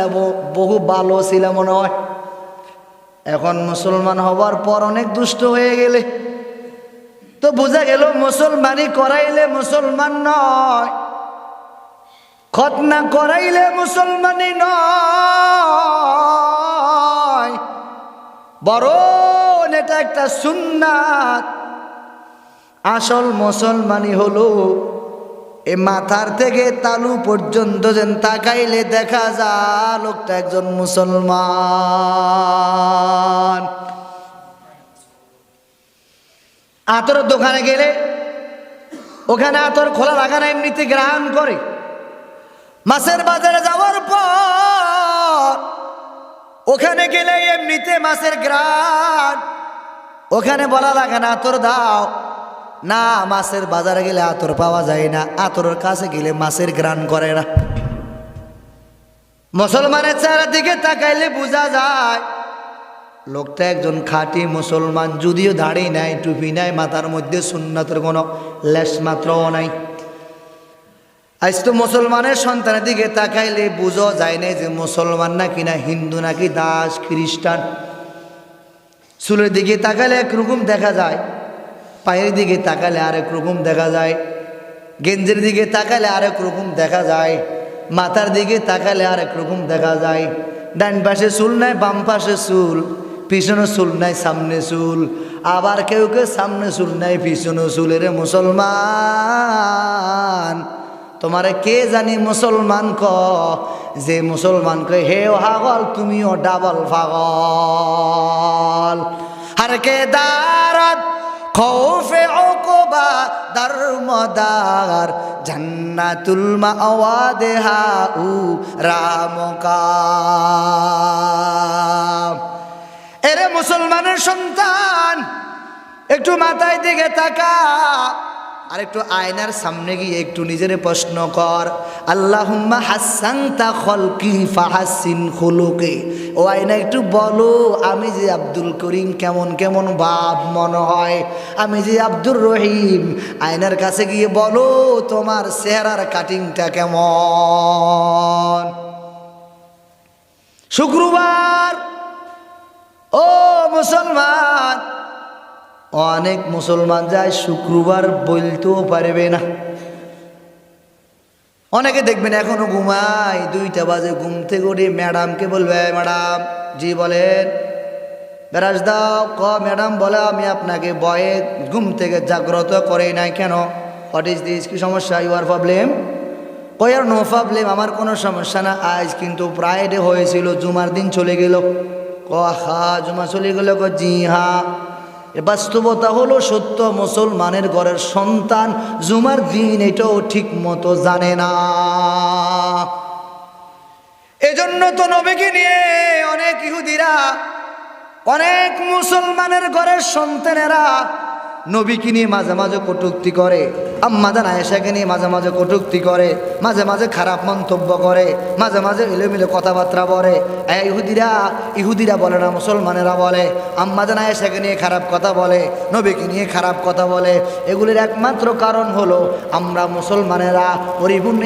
বহু ভালো ছিল মনে হয়, এখন মুসলমান হবার পর অনেক দুষ্ট হয়ে গেলে। তো বোঝা গেল মুসলমানি করাইলে মুসলমান নয়, খতনা করাইলে মুসলমানি নয়, বরং এটা একটা সুন্নাত। আসল মুসলমানি হলো এ মাথার থেকে তালু পর্যন্ত যেন তাকাইলে দেখা যায় লোকটা একজন মুসলমান। আতরের দোকানে গেলে ওখানে আতর খোলা লাগানো এমনিতে গ্রহণ করে। মাছের বাজারে যাওয়ার পর ওখানে গেলে এমনিতে মাছের গ্রান, ওখানে বলা লাগে না আতর দাও, না মাছের বাজারে গেলে আতর পাওয়া যায় না, আতরের কাছে গেলে মাছের গ্রান করে না। মুসলমানের চেহারা দিকে তাকাইলে বোঝা যায় লোকটা একজন খাঁটি মুসলমান, যদিও দাড়ি নাই, টুপি নাই, মাথার মধ্যে সুন্নাতের কোনো লেশ মাত্রও নাই। আজ তো মুসলমানের সন্তানের দিকে তাকাইলে বুঝা যায় না যে মুসলমান নাকি না হিন্দু নাকি দাস খ্রিস্টান। চুলের দিকে তাকাইলে একরকম দেখা যায়, পায়ের দিকে তাকালে আরেক রকম দেখা যায়, গেঞ্জের দিকে তাকালে আরেক রকম দেখা যায়, মাথার দিকে তাকালে আরেক রকম দেখা যায়। ডান পাশে চুল নাই, বাম পাশে চুল, পিছনে চুল নাই, সামনে চুল, আবার কেউ কেউ সামনে চুল নাই, পিছনে চুলের মুসলমান। তোমারে কে জানি মুসলমান ক, যে মুসলমান কে হে হাগল তুমিও ডাবল পাগল। হার কে দারাত খৌফে উকবা দারমদার জান্নাতুল মাওয়াদেহা উ রামকাম। এরে মুসলমানের সন্তান, একটু মাথায় দিকে তাকা, আর একটু আয়নার সামনে গিয়ে একটু নিজের প্রশ্ন কর, আল্লাহুম্মা হাসানতা খলকি ফাহাসিন খুলুকি। ও আয়না একটু বলো, আমি যে আব্দুল করিম কেমন কেমন ভাব মনে হয়, আমি যে আব্দুর রহিম, আয়নার কাছে গিয়ে বলো তোমার চেহারার কাটিংটা কেমন। শুক্রবার ও মুসলমান, অনেক মুসলমান যায় শুক্রবার বলতেও পারবে না। অনেকে দেখবেন এখনো ঘুমায়, 2টা বাজে ঘুম থেকে উঠে ম্যাডামকে বলবে, ম্যাডাম জি বলেন, বেরাস দাও। ম্যাডাম বলে আমি আপনাকে ভয়ে ঘুম থেকে জাগ্রত করে নাই। কেন? হোয়াট ইজ দিস, কি সমস্যা, ইউর প্রবলেম? আর নো প্রবলেম, আমার কোনো সমস্যা না। আজ কিন্তু ফ্রাইডে হয়েছিল, জুমার দিন চলে গেল। হা জুমা চলে গেল? জি হ্যাঁ। বাস্তবতা হলো সত্য, মুসলমানের ঘরের সন্তান জুমার দিন এটাও ঠিক মতো জানে না। এজন্য তো নবীকে নিয়ে অনেক ইহুদিরা, অনেক মুসলমানের ঘরের সন্তানেরা নবীকে নিয়ে মাঝে মাঝে কটূক্তি করে, আম্মা জান আয়েশাকে নিয়ে মাঝে মাঝে কটূক্তি করে, মাঝে মাঝে খারাপ মন্তব্য করে, মাঝে মাঝে এলোমেলো কথাবার্তা বলে। ইহুদিরা বলে না, মুসলমানেরা বলে। আম্মা জান আয়েশাকে নিয়ে খারাপ কথা বলে, নবীকে নিয়ে খারাপ কথা বলে। এগুলির একমাত্র কারণ হলো আমরা মুসলমানেরা পরিপূর্ণ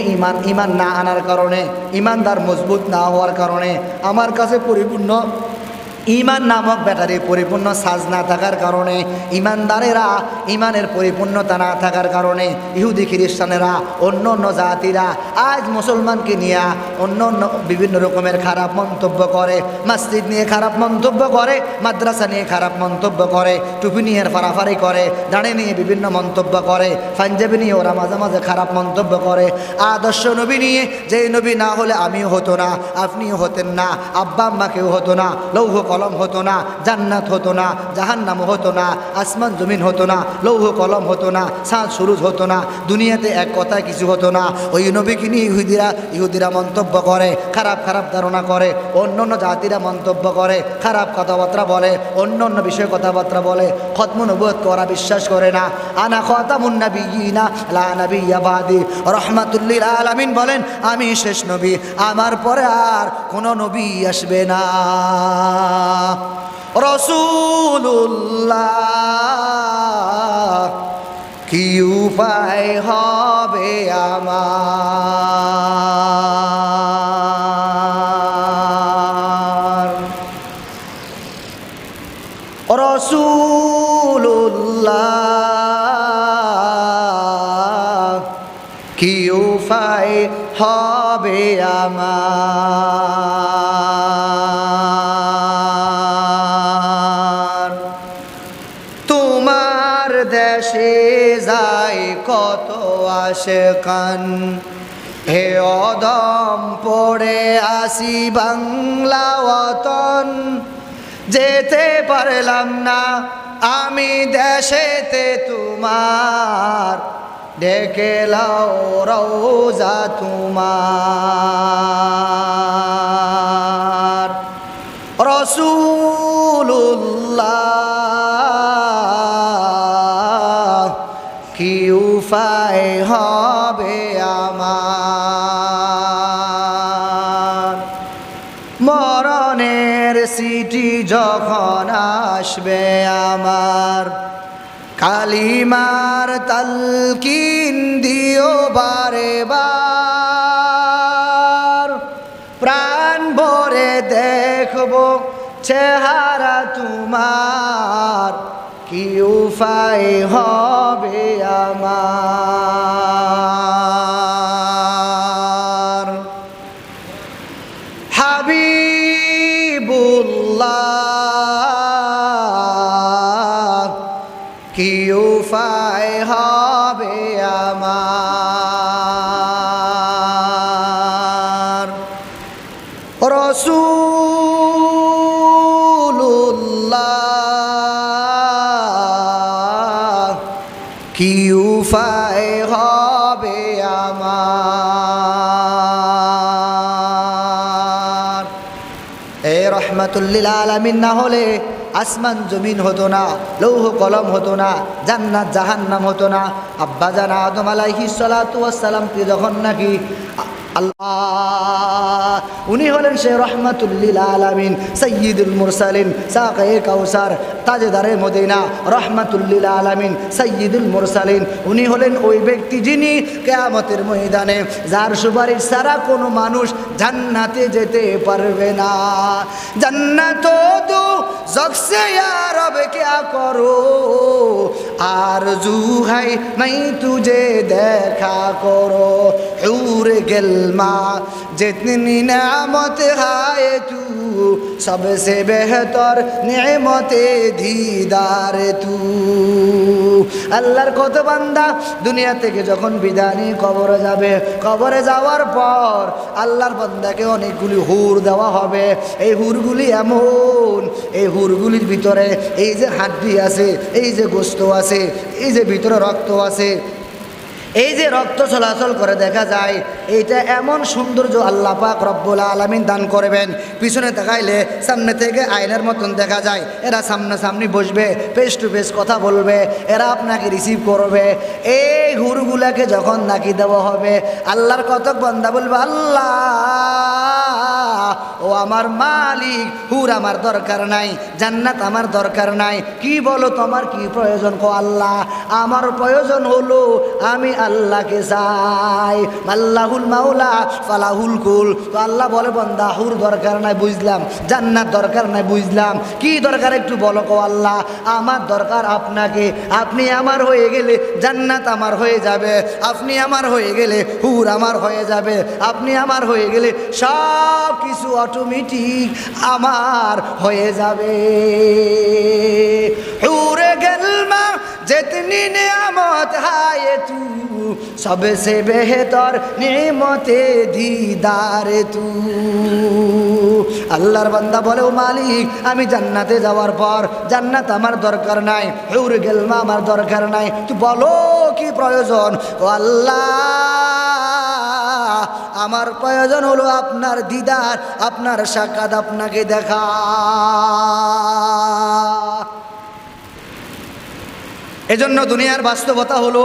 ইমান না আনার কারণে, ইমানদার মজবুত না হওয়ার কারণে, আমার কাছে পরিপূর্ণ ইমান নামক ব্যাটারি পরিপূর্ণ সাজ না থাকার কারণে, ইমানদারেরা ইমানের পরিপূর্ণতা না থাকার কারণে ইহুদি খ্রিস্টানেরা অন্য অন্য জাতিরা আজ মুসলমানকে নিয়ে অন্য অন্য বিভিন্ন রকমের খারাপ মন্তব্য করে। মসজিদ নিয়ে খারাপ মন্তব্য করে, মাদ্রাসা নিয়ে খারাপ মন্তব্য করে, টুপি নিয়ে ফারাফারি করে, দাঁড়ে নিয়ে বিভিন্ন মন্তব্য করে, পাঞ্জাবি নিয়ে ওরা মাঝে মাঝে খারাপ মন্তব্য করে। আদর্শ নবী নিয়ে, যেই নবী না হলে আমিও হতো না, আপনিও হতেন না, আব্বা আম্মা কেউ হতো না, লৌহ কলম হতো না, জান্নাত হতো না, জাহান্নাম হতো না, আসমান জমিন হতো না, লৌহ কলম হতো না, সাত সুরুজ হতো না, দুনিয়াতে এক কথায় কিছু হতো না। ওই নবীকে নিয়ে ইহুদিরা মন্তব্য করে, খারাপ খারাপ ধারণা করে, অন্য অন্য জাতিরা মন্তব্য করে, খারাপ কথাবার্তা বলে, অন্য অন্য বিষয়ে কথাবার্তা বলে, খতম নবুয়ত করা বিশ্বাস করে না। আনা খাতামুন নাবিয়িনা লা নাবিয়্যা বাদি, রাহমাতুল লিল আলামিন বলেন আমি শেষ নবী, আমার পরে আর কোনো নবী আসবে না। রাসূলুল্লাহ কি উপায় হবে আমার, রাসূলুল্লাহ কি উপায় হবে আমার। তোমার দেশে যায় কত আশিকান, হে অদম পড়ে আসি বাংলা ওয়াতন, যেতে পারলাম না আমি দেশেতে তোমার, ডেকে লাও রওজা তোমার। রাসূলুল্লাহ কি উপায় হবে আমার, মরণের সিটি যখন আসবে আমার, কালিমার তালকিন দিও বারে বার, প্রাণ ভরে দেখব চেহারা তোমার, কি উপায় হবে আমার। হাবিবুল্লাহ কি উপায় হবে আমার, রাসূলুল্লাহ কি উপায় হবে আমার। এ রহমাতুল লিল আলামিন না হলে আসমান জমিন হতো না, লৌহ কলম হতো না, জান্নাত জাহান্নাম হতো না। আব্বাজান আদম আলাইহিস সালাতু ওয়াস সালামকে যখন নাকি আল্লাহ উনি হলেন সে রহমাতুল লিল আলামিন, সাইয়্যিদুল মুরসালিন, সাকায়ে কাউসার, তাজদারে মদিনা, রহমাতুল লিল আলামিন, সাইয়্যিদুল মুরসালিন। উনি হলেন ওই ব্যক্তি যিনি কিয়ামতের ময়দানে যার সুপারিশ ছাড়া কোনো মানুষ জান্নাতে যেতে পারবে না। জান্নাত দো জগসে ইয়া রব क्या करो, आरज़ू है मैं तुझे देखा करो, हूर गिल्मा जितनी नेमत है तू, सबसे बेहतर नेमत दीदार तू। আল্লাহর কত বান্দা দুনিয়া থেকে যখন বিদায় নিয়ে কবরে যাবে, কবরে যাওয়ার পর আল্লাহর বান্দাকে অনেকগুলি হুর দেওয়া হবে। এই হুরগুলি এমন, এই হুরগুলির ভিতরে এই যে হাড্ডি আছে, এই যে গোশত আছে, এই যে ভিতরে রক্ত আছে, এই যে রক্ত চলাচল করে দেখা যায়, এইটা এমন সৌন্দর্য আল্লাহ পাক রব্বুল আলামিন দান করবেন। পিছনে দেখাইলে সামনে থেকে আয়নার মতন দেখা যায়। এরা সামনাসামনি বসবে, ফেস টু ফেস কথা বলবে, এরা আপনাকে রিসিভ করবে। এই হুরগুলাকে যখন নাকি দেওয়া হবে, আল্লাহর কত বান্দা বলবে আল্লাহ ও আমার মালিক, হুর আমার দরকার নাই, জান্নাত আমার দরকার নাই, কি বলো তোমার কি প্রয়োজন? কো আল্লাহ আমার প্রয়োজন হলো আমি আল্লাহকে চাই, আল্লাহুল মাওলা ফালাহুল কুল। তো আল্লাহ বলে বান্দা হুর দরকার নাই বুঝলাম, জান্নাত দরকার নাই বুঝলাম, কি দরকার একটু বলো। কো আল্লাহ আমার দরকার আপনাকে, আপনি আমার হয়ে গেলে জান্নাত আমার হয়ে যাবে, আপনি আমার হয়ে গেলে হুর আমার হয়ে যাবে, আপনি আমার হয়ে গেলে সব কিছু অটোমেটিক আমার হয়ে যাবে। হুরে গেলমা जितनी नियामत नेमत है ये तू सबसे बेहतर नेमते दीदार तू আল্লাহর বান্দা বলে ও মালিক আমি জান্নাতে যাওয়ার পর জান্নাত আমার দরকার নাই হুর গেলমা আমার দরকার নাই তুই বলো কি প্রয়োজন ও আল্লাহ আমার প্রয়োজন হলো আপনার দিদার আপনার সাক্ষাৎ আপনাকে দেখা এজন্য দুনিয়ার বাস্তবতা হলো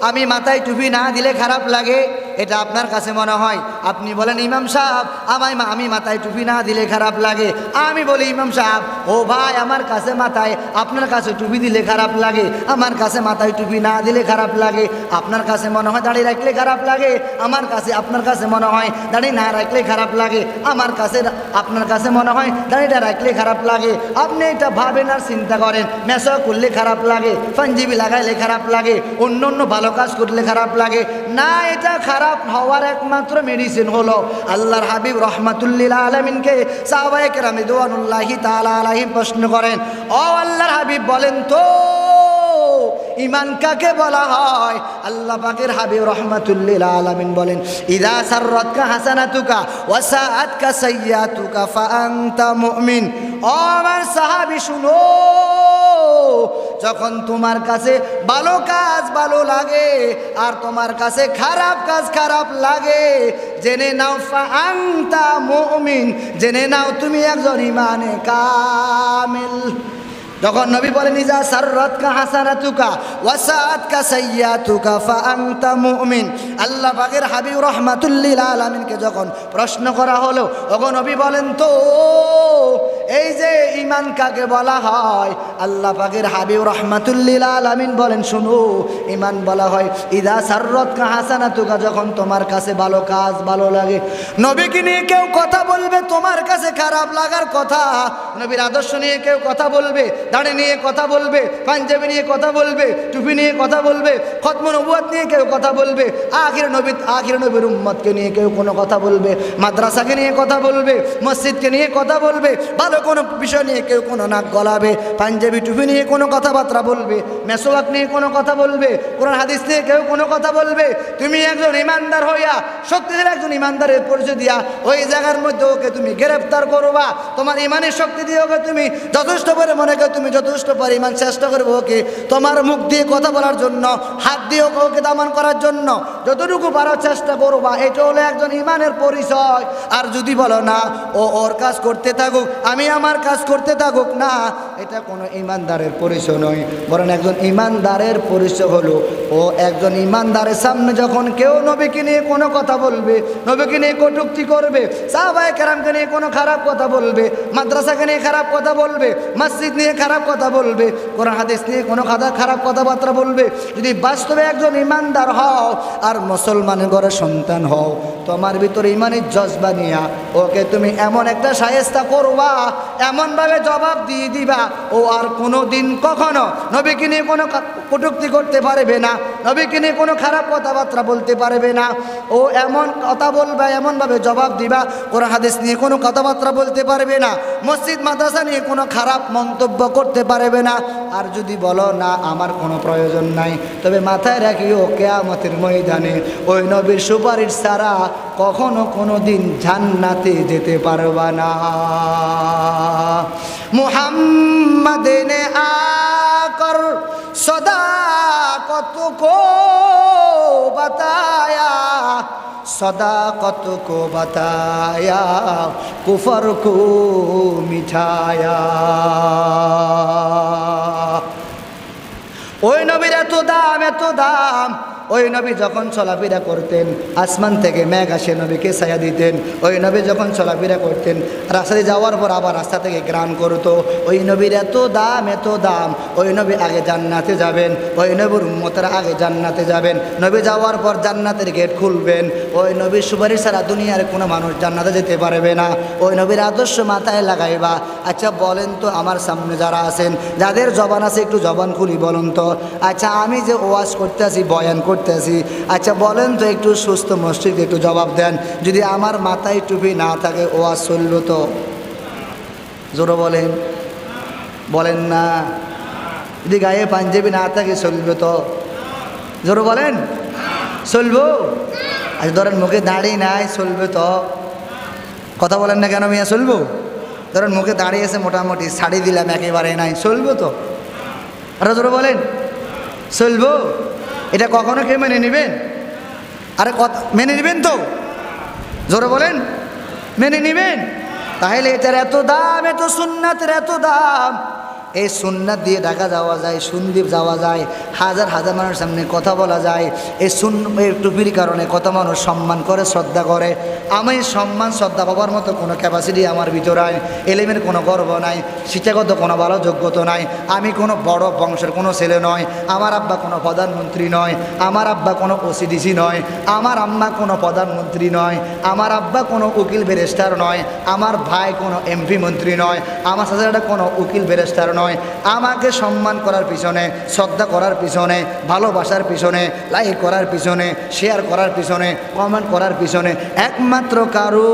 আমি মাথায় টুপি না দিলে খারাপ লাগে এটা আপনার কাছে মনে হয় আপনি বলেন ইমাম সাহেব আমি মাথায় টুপি না দিলে খারাপ লাগে আমি বলি ইমাম সাহেব ও ভাই আমার কাছে মাথায় আপনার কাছে টুপি দিলে খারাপ লাগে আমার কাছে মাথায় টুপি না দিলে খারাপ লাগে আপনার কাছে মনে হয় দাড়ি রাখলে খারাপ লাগে আমার কাছে আপনার কাছে মনে হয় দাড়ি না রাখলে খারাপ লাগে আমার কাছে আপনার কাছে মনে হয় দাড়িটা রাখলে খারাপ লাগে আপনি এটা ভাবেন আর চিন্তা করেন মেসো করলে খারাপ লাগে পাঞ্জাবি লাগাইলে খারাপ লাগে অন্য অন্য ভালো কাজ করলে খারাপ লাগে না এটা খারাপ হওয়ার একমাত্র মেডিসিন হলো আল্লাহর হাবিব রহমাতুল্লিল আলামিনকে সাহাবায়ে কেরাম রিদওয়ানুল্লাহি তাআলা আলাইহিম প্রশ্ন করেন ও আল্লাহর হাবিব বলেন তো ঈমান কাকে বলা হয় আল্লাহ পাকের হাবিব রহমাতুল্লিল আলামিন বলেন ইযা সাররাতকা হাসানাতুকা ওয়া সাআতকা সাইয়্যাতুকা ফাআনতা মুমিন ও আমার সাহাবী শুনো যখন তোমার কাছে ভালো কাজ ভালো লাগে আর তোমার কাছে খারাপ কাজ খারাপ লাগে জেনে নাও ফাআনতা মুমিন জেনে নাও তুমি একজন ঈমানে কামিল যখন নবী বলেন ইজা সাররাতকা হাসানাতুকা ওয়া সাআতকা সাইয়্যাতুকা ফাআনতা মুমিন আল্লাহ পাকের হাবিব রহমাতুল্লিল আলামিনকে যখন প্রশ্ন করা হলো তখন নবী বলেন তো এই যে ঈমান কাকে বলা হয় আল্লাহ পাকের হাবিব রহমাতুল্লিল আলামিন বলেন শুনো ঈমান বলা হয় ইজা সাররাতকা হাসানাতুকা যখন তোমার কাছে ভালো কাজ ভালো লাগে নবীকে নিয়ে কেউ কথা বলবে তোমার কাছে খারাপ লাগার কথা নবীর আদর্শ নিয়ে কেউ কথা বলবে দাড়ি নিয়ে কথা বলবে পাঞ্জাবি নিয়ে কথা বলবে টুপি নিয়ে কথা বলবে খতমে নবুয়ত নিয়ে কেউ কথা বলবে আখির নবীর উম্মতকে নিয়ে কেউ কোনো কথা বলবে মাদ্রাসাকে নিয়ে কথা বলবে মসজিদকে নিয়ে কথা বলবে ভালো কোনো বিষয় নিয়ে কেউ কোনো নাক গলাবে পাঞ্জাবি টুপি নিয়ে কোনো কথাবার্তা বলবে মেসওয়াক নিয়ে কোনো কথা বলবে কোরআন হাদিস নিয়ে কেউ কোনো কথা বলবে তুমি একজন ইমানদার হইয়া শক্তিশালী একজন ইমানদারের পরিচয় দিয়া ওই জায়গার মধ্যে ওকে তুমি গ্রেফতার করবা তোমার ইমানের শক্তি দিয়ে ওকে তুমি যথেষ্ট করে মনে করো তুমি যথেষ্ট পরিমাণ চেষ্টা করবো ওকে তোমার মুখ দিয়ে কথা বলার জন্য হাত দিয়ে ওকে দমন করার জন্য যতটুকু পারো চেষ্টা করবা এটা হলো একজন ইমানের পরিচয় আর যদি বলো না ও ওর কাজ করতে থাকুক আমি আমার কাজ করতে থাকুক না এটা কোনো ইমানদারের পরিচয় নয় বরং একজন ইমানদারের পরিচয় হলো ও একজন ইমানদারের সামনে যখন কেউ নবীকে নিয়ে কোনো কথা বলবে নবীকে নিয়ে কটূক্তি করবে সাহাবায়ে কেরামকে নিয়ে কোনো খারাপ কথা বলবে মাদ্রাসাকে নিয়ে খারাপ কথা বলবে মসজিদ নিয়ে খারাপ কথা বলবে কোরআন হাদিস নিয়ে কোনো খারাপ কথাবার্তা বলবে যদি বাস্তবে একজন ইমানদার হও আর মুসলমানের ঘরে সন্তান হও তোমার ভিতরে ইমানের জজবা নিয়া ওকে তুমি এমন একটা শায়েস্তা করবা এমনভাবে জবাব দিয়ে দিবা ও আর কোনো দিন কখনো নবীকে নিয়ে কোনো কটূক্তি করতে পারবে না নবীকে নিয়ে কোনো খারাপ কথাবার্তা বলতে পারবে না ও এমন কথা বলবা এমনভাবে জবাব দিবা কোরআন হাদিস নিয়ে কোনো কথাবার্তা বলতে পারবে না মসজিদ মাদ্রাসা নিয়ে কোনো খারাপ মন্তব্য করতে পারবে না আর যদি বলো না আমার কোনো প্রয়োজন নাই তবে মাথায় রাখিও কিয়ামতের ময়দানে ওই নবীর সুপারিশ ছাড়া কখনো কোনো দিন জান্নাতে যেতে পারবা না মুহাম্মদে নে আকর সদাকত কো বাতায়া सदाकत को बताया कुफर को मिठाया ওই নবীর এত দাম ওই নবী যখন চলাফেরা করতেন আসমান থেকে মেঘ আসে নবীকে ছায়া দিতেন ওই নবী যখন চলাফেরা করতেন রাস্তায় যাওয়ার পর আবার রাস্তা থেকে গ্রাণ করতো ওই নবীর এত দাম ওই নবী আগে জান্নাতে যাবেন ওই নবীর উম্মতেরা আগে জান্নাতে যাবেন নবী যাওয়ার পর জান্নাতের গেট খুলবেন ওই নবীর সুপারিশ ছাড়া দুনিয়ার কোনো মানুষ জান্নাতে যেতে পারবে না ওই নবীর আদর্শ মাথায় লাগাইবা আচ্ছা বলেন তো আমার সামনে যারা আছেন যাদের জবান আছে একটু জবান খুলি বলুন তো আচ্ছা আমি যে ওয়াজ করতে আসি বয়ান করতে আসি আচ্ছা বলেন তো একটু সুস্থ মস্তিষ্কে একটু জবাব দেন যদি আমার মাথায় টুপি না থাকে ওয়াজ চলল তো জোরে বলেন না যদি গায়ে পাঞ্জাবি না থাকে চলবে তো জোরে বলেন, চলবো? আজ ধরেন মুখে দাড়ি নাই, চলবে তো? কথা বলেন না কেন মিয়া, চলবো? ধরেন মুখে দাঁড়িয়ে এসে মোটামুটি শাড়ি দিলাম একেবারে নাই, চলবো তো? আরে জোরে বলেন, চলবো? এটা কখনো কেউ মেনে নেবেন? আরে কথা মেনে নেবেন তো? জোরে বলেন, মেনে নেবেন? তাহলে এটার এত দাম, এত সুন্নাতের এত দাম। এই সুন্নাত দিয়ে ঢাকা যাওয়া যায়, সন্দীপ যাওয়া যায়, হাজার হাজার মানুষের সামনে কথা বলা যায়। এই এই টুপির কারণে কত মানুষ সম্মান করে, শ্রদ্ধা করে। আমি সম্মান শ্রদ্ধা পাবার মতো কোনো ক্যাপাসিটি আমার ভিতরে নাই, এলেমের কোনো গর্ব নাই, শিক্ষাগত কোনো ভালো যোগ্যতা নাই, আমি কোনো বড় বংশের কোনো ছেলে নয়, আমার আব্বা কোনো প্রধানমন্ত্রী নয়, আমার আব্বা কোনো ওসিডিসি নয়, আমার আম্মা কোনো প্রধানমন্ত্রী নয়, আমার আব্বা কোনো উকিল ব্যারিস্টার নয়, আমার ভাই কোনো এমপি মন্ত্রী নয়, আমার সাথে কোনো উকিল ব্যারিস্টার নয়। আমাকে সম্মান করার পিছনে, শ্রদ্ধা করার পিছনে, ভালোবাসার পিছনে, লাইক করার পিছনে, শেয়ার করার পিছনে, কমেন্ট করার পিছনে একমাত্র কারণ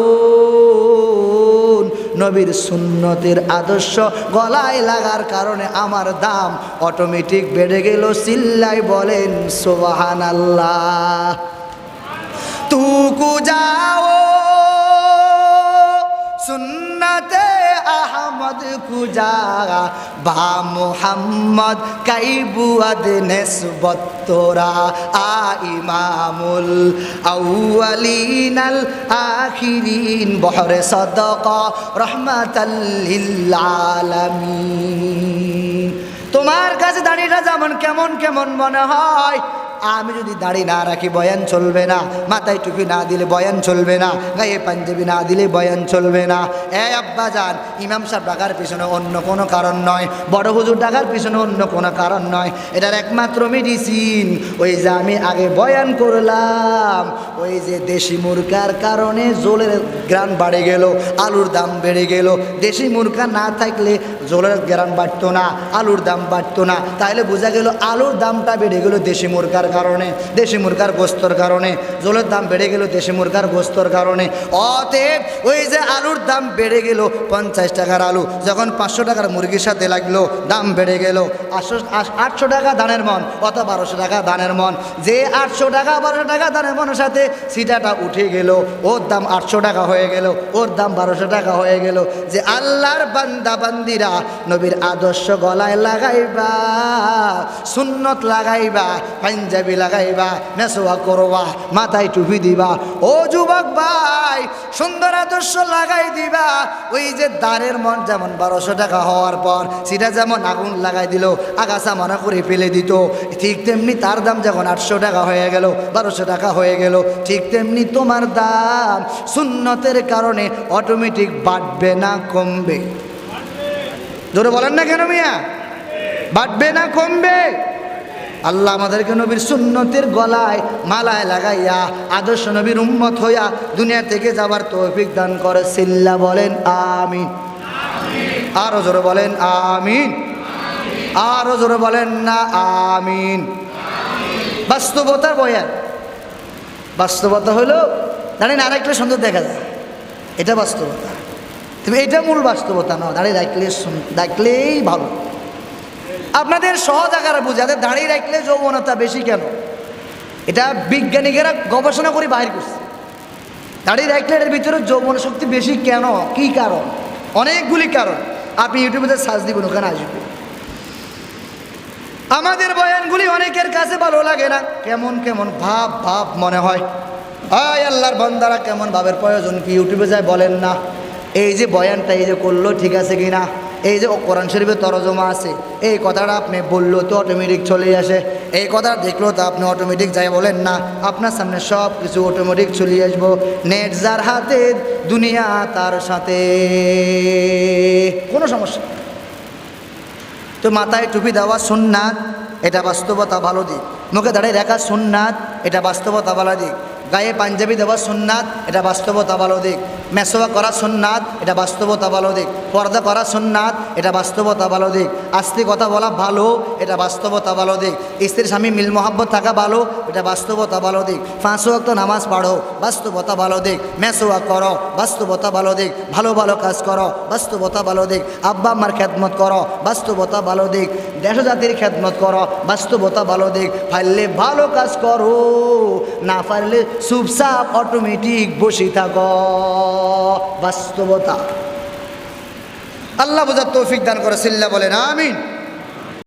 নবীর সুন্নতের আদর্শ গলায় লাগার কারণে আমার দাম অটোমেটিক বেড়ে গেল। চিল্লাই বলেন সুবহানাল্লাহ। তুকু যাও সুন্নতে আহমদ কুজা বা মুহাম্মদ কাইবুয়াদ নেসবত তোরা আ ইমামুল আউয়ালিনাল আখিরিন বহরে সাদাকা রহমাতাল লিল আলামিন। তোমার কাছে দাড়িটা যেমন কেমন কেমন মনে হয়, আমি যদি দাড়ি না রাখি বয়ান চলবে না, মাথায় টুপি না দিলে বয়ান চলবে না, গায়ে পাঞ্জাবি না দিলে বয়ান চলবে না। আব্বা যান, ইমাম সাহেব ডাকার পিছনে অন্য কোনো কারণ নয়, বড় হুজুর ডাকার পিছনে অন্য কোনো কারণ নয়। এটার একমাত্র মেডিসিন ওই যে আমি আগে বয়ান করলাম, ওই যে দেশি মুরগার কারণে জোলের গ্রান বাড়ে গেল, আলুর দাম বেড়ে গেল। দেশি মুরগা না থাকলে জোলের গ্রান বাড়তো না, আলুর দাম বাড়তো না। তাহলে বোঝা গেল আলুর দামটা বেড়ে গেল দেশি মুরগার কারণে, দেশি মুরগার গোস্তর কারণে। জোলের দাম বেড়ে গেল দেশি মুরগার গোস্তর কারণে। অতএব ওই যে আলুর দাম বেড়ে গেল, 50 টাকার আলু যখন 500 টাকার মুরগির সাথে লাগলো, দাম বেড়ে গেল 800 টাকা দানের মন অথবা 1200 টাকা দানের মন। যে 800 টাকা 1200 টাকা দানের মনের সাথে সিটাটা উঠে গেল, ওর দাম 800 টাকা হয়ে গেল, ওর দাম 1200 টাকা হয়ে গেল। যে আল্লাহর বান্দা বান্দিরা নবীর আদর্শ গলায় লাগাইবা, সুন্নত লাগাইবা, পাঞ্জাবি লাগাইবা, মেসোয়া করবা, মাথায় টুপি দিবা, ও যুবক ভাই সুন্দর আদর্শ লাগাই দিবা। ওই যে দানের মন যেমন 1200 টাকা হওয়ার পর সেটা যেমন আগুন লাগাই দিল, আগাছা মনে করে ফেলে দিত, ঠিক তেমনি তার দাম যখন 800 টাকা হয়ে গেল, 1200 টাকা হয়ে গেল, ঠিক তেমনি তোমার দাম সুন্নতের কারণে অটোমেটিক বাড়বে না কমবে? জোরে বলেন না কেন মিয়া, বাড়বে না কমবে? আল্লাহ আমাদেরকে নবীর সুন্নতের গলায় মালায় লাগাইয়া আদর্শ নবীর উম্মত হইয়া দুনিয়া থেকে যাবার তৌফিক দান করে। সিল্লা বলেন আমিন। আরো জোরে বলেন আমিন। আরো জোরে বলেন না আমিন। বাস্তবতার বয়ান, বাস্তবতা হলো দাঁড়িয়ে আরেকটা সুন্দর দেখা যায়, এটা বাস্তবতা। তবে এটা মূল বাস্তবতা নয়, দাঁড়িয়ে রাখলেই ভালো। আপনাদের সহজ আকারে বুঝাতে দাঁড়িয়ে রাখলে যৌবনতা বেশি কেন, এটা বিজ্ঞানীরা গবেষণা করে বাহির করছে। দাঁড়িয়ে রাখলে এর ভিতরে যৌবন শক্তি বেশি কেন, কি কারণ? অনেকগুলি কারণ। আপনি ইউটিউবে সার্চ দিবেন, ওখানে আসবে। আমাদের বয়ানগুলি অনেকের কাছে ভালো লাগে না, কেমন কেমন ভাব ভাব মনে হয়। আল্লাহর বান্দারা কেমন ভাবের প্রয়োজন কি ইউটিউবে যায় বলেন না। এই যে বয়ানটা এই যে করলো ঠিক আছে কি না, এই যে কোরআন শরীফে তরজমা আছে, এই কথাটা আপনি বললো তো অটোমেটিক চলে আসে, এই কথা দেখলো তো আপনি অটোমেটিক যাই বলেন না, আপনার সামনে সব কিছু অটোমেটিক চলে আসবো। নেট যার হাতে দুনিয়া তার সাথে, কোনো সমস্যা। তো মাথায় টুপি দেওয়া সুন্নাত, এটা বাস্তবতা ভালো দিক। মুখে দাঁড়িয়ে রাখা সুন্নাত, এটা বাস্তবতা ভালো দিক। গায়ে পাঞ্জাবি দেওয়া সুন্নাত, এটা বাস্তবতা ভালো দিক। মেসোয়া করা সুন্নাত, এটা বাস্তবতা ভালো দিক। পর্দা করা সুন্নাত, এটা বাস্তবতা ভালো দিক। আস্তে কথা বলা ভালো, এটা বাস্তবতা ভালো দিক। স্ত্রীর স্বামী মিল মোহাব্বত থাকা ভালো, এটা এটা বাস্তবতা ভালো দিক। 5 ওয়াক্ত নামাজ পড়ো, বাস্তবতা ভালো দিক। মেসোয়া করো, বাস্তবতা ভালো দিক। ভালো ভালো কাজ করো, বাস্তবতা ভালো দিক। আব্বা আম্মার খেদমত করো, বাস্তবতা ভালো দিক। দেশ জাতির খেদমত করো, বাস্তবতা ভালো দিক। পারলে ভালো কাজ করো, না পারলে চুপচাপ অটোমেটিক বসে থাকো, বাস্তবতা। আল্লাহ বুঝার তৌফিক দান করে, সিল্লা বলেন আমিন।